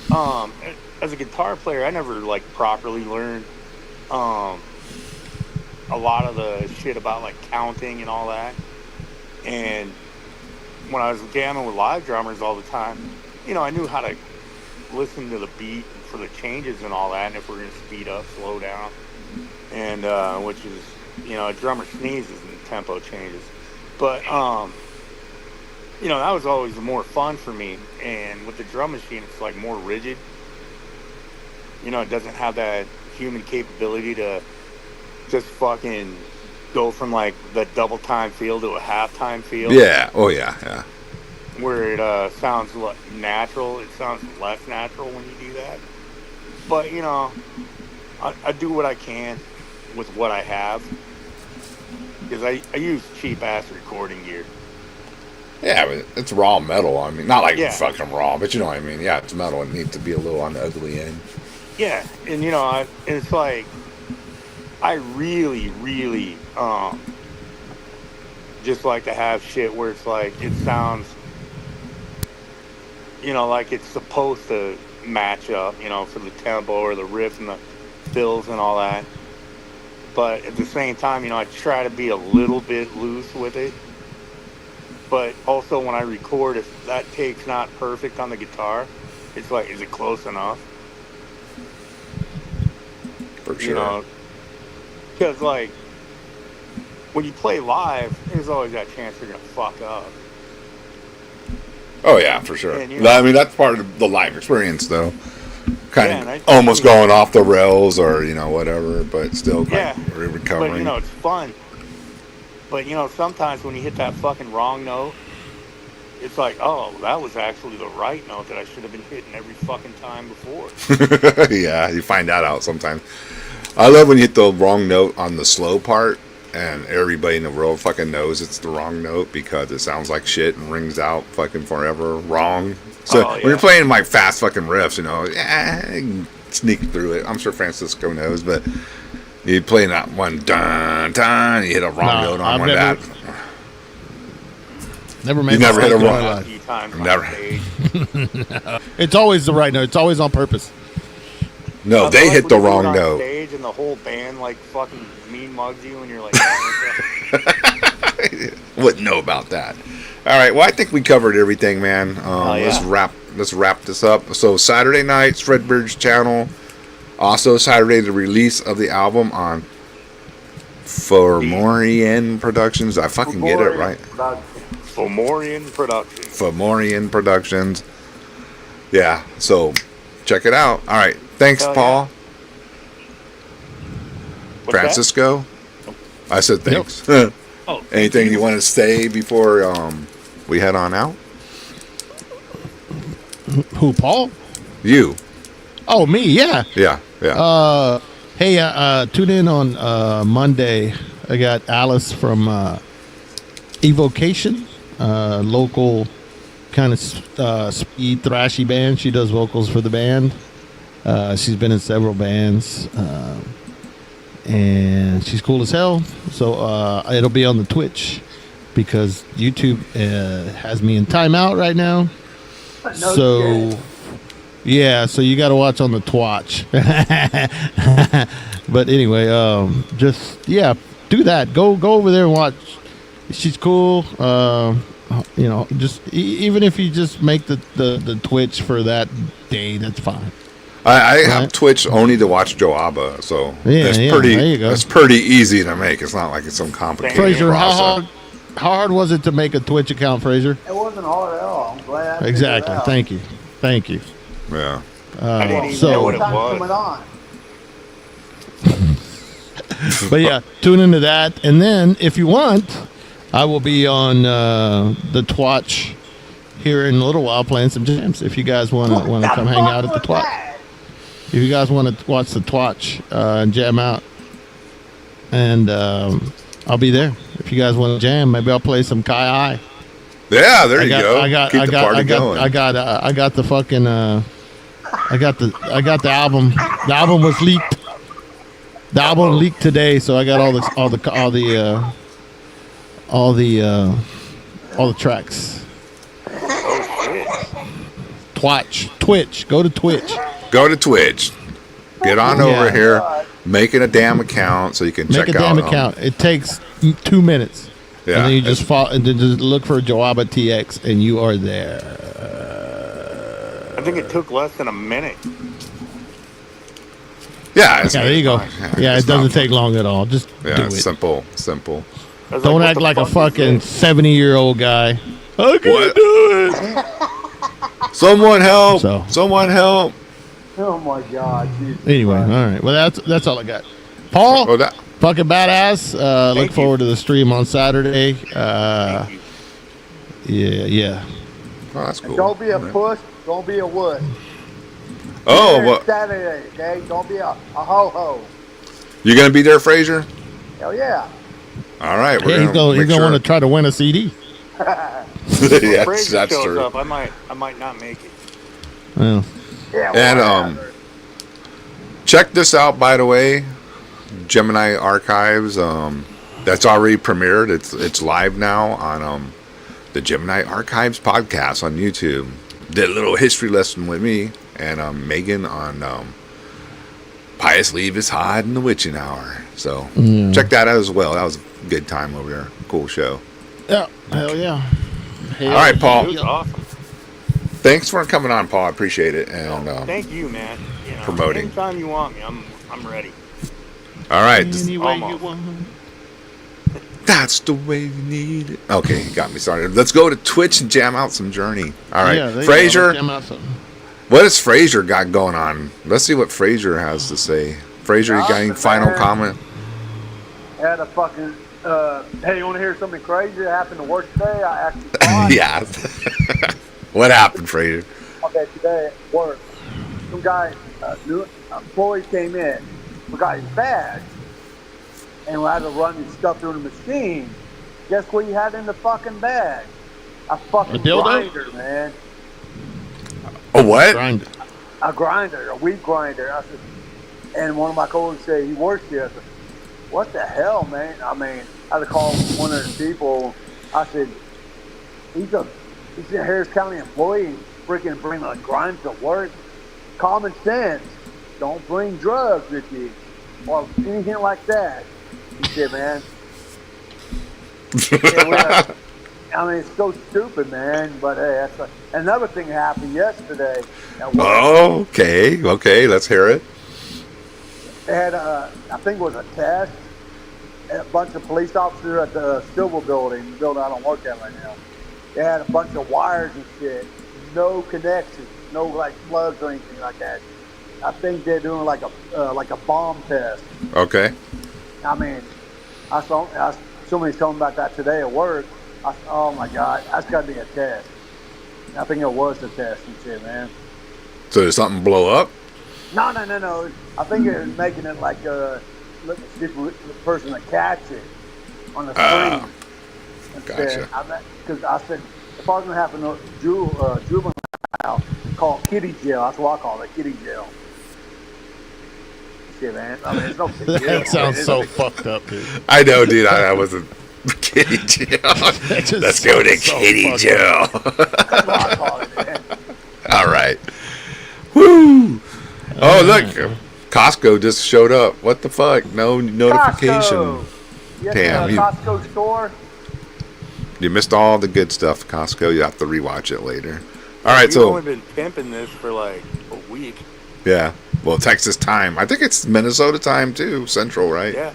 'cause- as a guitar player, I never properly learned a lot of the shit about counting and all that. And when I was jamming with live drummers all the time, I knew how to listen to the beat for the changes and all that, and if we're going to speed up, slow down, and which is, a drummer sneezes and the tempo changes. But that was always more fun for me. And with the drum machine, it's more rigid. It doesn't have that human capability to just fucking go from the double time feel to a half time feel. Yeah. Oh, yeah. Yeah. Where it sounds natural. It sounds less natural when you do that. But, I do what I can with what I have. Because I use cheap ass recording gear. Yeah, but it's raw metal. I mean, not Yeah. fucking raw, but you know what I mean. Yeah, it's metal. It needs to be a little on the ugly end. Yeah, and it's I really, really just like to have shit where it's it sounds, like it's supposed to match up, for the tempo or the riff and the fills and all that. But at the same time, I try to be a little bit loose with it. But also when I record, if that take's not perfect on the guitar, it's like, is it close enough? For sure. You know, because like when you play live, there's always that chance you're gonna fuck up. Oh yeah, for sure. And, you know, I mean, that's part of the live experience, though. Kind Yeah, and I of think almost going off the rails, or whatever, but still Yeah, recovering. but you know, it's fun. But you know, sometimes when you hit that fucking wrong note, it's like, oh, that was actually the right note that I should have been hitting every fucking time before. Yeah, you find that out sometimes. I love when you hit the wrong note on the slow part, and everybody in the world fucking knows it's the wrong note because it sounds like shit and rings out fucking forever wrong. So when you're playing like fast fucking riffs, you can sneak through it. I'm sure Francisco knows, but you play that one dun dun, you hit a wrong note on that. Never made. You never hit a wrong. Never. It's always the right note. It's always on purpose. No, they hit the wrong on note. Stage and the whole band like fucking mean mugs you, and you're like, wouldn't know about that. All right, well, I think we covered everything, man. Yeah. Let's wrap this up. So Saturday night, Fredbeard's channel. Also Saturday, the release of the album on Fomorian Productions. I fucking get it right. Fomorian Productions. Fomorian Productions. Yeah, so check it out. All right, thanks, Hell Paul. What's Francisco. I said thanks. Oh, Anything you want to say before we head on out? Who, Paul? You. Oh, me, yeah. Yeah. Hey, tune in on Monday. I got Alice from Evocation, local kind of speed thrashy band. She does vocals for the band. She's been in several bands, and she's cool as hell. So it'll be on the Twitch because YouTube has me in timeout right now. So yeah, so you got to watch on the Twitch. But anyway, just do that. Go over there and watch. She's cool. Just even if you just make the Twitch for that day, that's fine. I have Twitch only to watch Joe Abba, so there you go. It's pretty easy to make. It's not like it's some complicated Fraser, process. how hard was it to make a Twitch account, Fraser? It wasn't hard at all. I'm glad. Exactly. Thank you. Yeah. I didn't even so- know what it Coming was. on. But yeah, tune into that, and then if you want, I will be on the Twitch here in a little while playing some jams. If you guys want to come hang out at the Twitch, if you guys want to watch the Twitch and jam out, and I'll be there. If you guys want to jam, maybe I'll play some Kai. Yeah, there you go. Keep the party going. I got the fucking I got the album. The album was leaked. The album leaked today, so I got all the tracks. Twitch. Go to Twitch. Go to Twitch. Get on over here. Make it a damn account so you can check out. Make a damn account. It takes 2 minutes. Yeah. And then you just and then just look for Joaba TX, and you are there. I think it took less than a minute. Yeah. There you go. Yeah, it doesn't take long at all. Just do it. Simple. I was Don't like, act what like the a fuck fucking is 70-year-old guy. I can't What? do it. Someone help! So- Someone help! Oh my God. Jesus Anyway, all Christ. right. Well, that's all I got. Paul, Oh, that. fucking badass. Look you. forward to the stream on Saturday. Thank you. Yeah. Oh, that's cool. Don't be a puss. Don't be a wuss. Oh, Here what? Saturday, okay? Don't be a ho-ho. You gonna be there, Fraser? Hell yeah. All right. Yeah, he's gonna make want to try to win a CD. Yes, Fraser that's shows true. up, I might not make it. Well, Yeah. And whatever. check this out, by the way. Gemini Archives. That's already premiered. It's live now on the Gemini Archives podcast on YouTube. Did a little history lesson with me and Megan on Pious Leave His Hide in the Witching Hour. So check that out as well. That was a good time over there. Cool show. yeah, hell yeah. All right, Paul. It was awesome. thanks for coming on, Paul. I appreciate it. And Thank you, man. You know, promoting. Anytime you want me, I'm ready. all right, Any way you almost. want. that's the way you need it. Okay, you got me started. Let's go to Twitch and jam out some Journey. All right, Yeah, there you go. Frazier. Let's jam out something. What has Frazier got going on? Let's see what Frazier has to say. Frazier, you got any final comment? Had a fucking. Hey, you want to hear something crazy that happened the worst day? I actually thought. Yeah. What happened, Frazier? Okay, today at work, some guy, new employee came in, forgot his badge, and we had to run his stuff through the machine. Guess what he had in the fucking bag? A fucking A dildo? grinder, man. A what? Grind. A grinder, a weed grinder. I said, and one of my coworkers said he works here. I said, what the hell, man? I mean, I had to call one of the people. I said, he's a Harris County employee. Freaking bring a grinder to work. Common sense. Don't bring drugs with you or anything like that. He said, man. I mean, it's so stupid, man. But hey, that's another thing that happened yesterday. At work. Oh, okay. Let's hear it. They had I think it was a test. A bunch of police officers at the Civil building, the building I don't work at right now. They had a bunch of wires and shit. No connections, no like plugs or anything like that. I think they're doing like a bomb test. Okay. I mean, somebody's telling me about that today at work. Oh my God, that's got to be a test. I think it was a test and shit, man. So did something blow up? No. I think they're making it like let me see the person that catch it on the screen. Gotcha. Because I said, if I was going to have a juvenile called kitty jail, that's what I call it, kitty jail. Shit, man. I mean, it's no big deal. That sounds so fucked up, dude. I know, dude. I wasn't kitty jail. Let's go to kitty jail. That's what I call it, man. All right. Woo! Oh, look. Costco just showed up. What the fuck? No notification. Costco. Yes, Damn, you- Costco store. You missed all the good stuff, Costco. You have to rewatch it later. All right, We've so only been pimping this for like a week. yeah. Well, Texas time. I think it's Minnesota time too. Central, right? Yeah.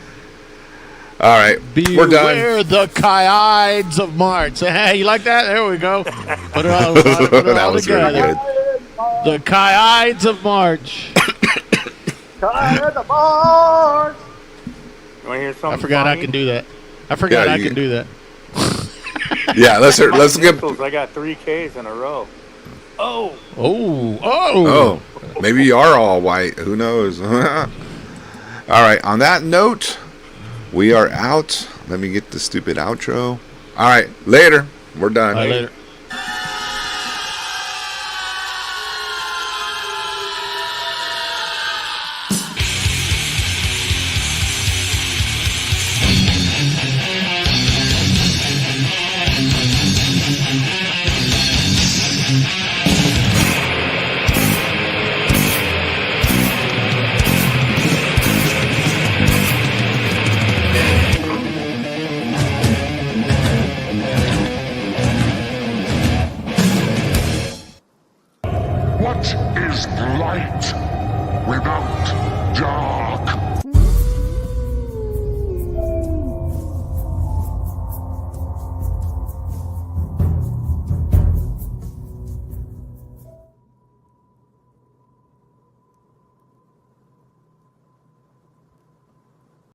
All right. We're done. Beware the Kaiides of March. Hey, you like that? There we go. Put it all, put it That all was really together. good. The Kaiides of March. At the bars. You want to hear something? I forgot funny? I can do that. I forgot Yeah, I can do that. Yeah, let's get. Nichols, I got 3 Ks in a row. Oh. Oh, maybe you are all white. Who knows? All right. On that note, we are out. Let me get the stupid outro. All right. Later. We're done. All right, later.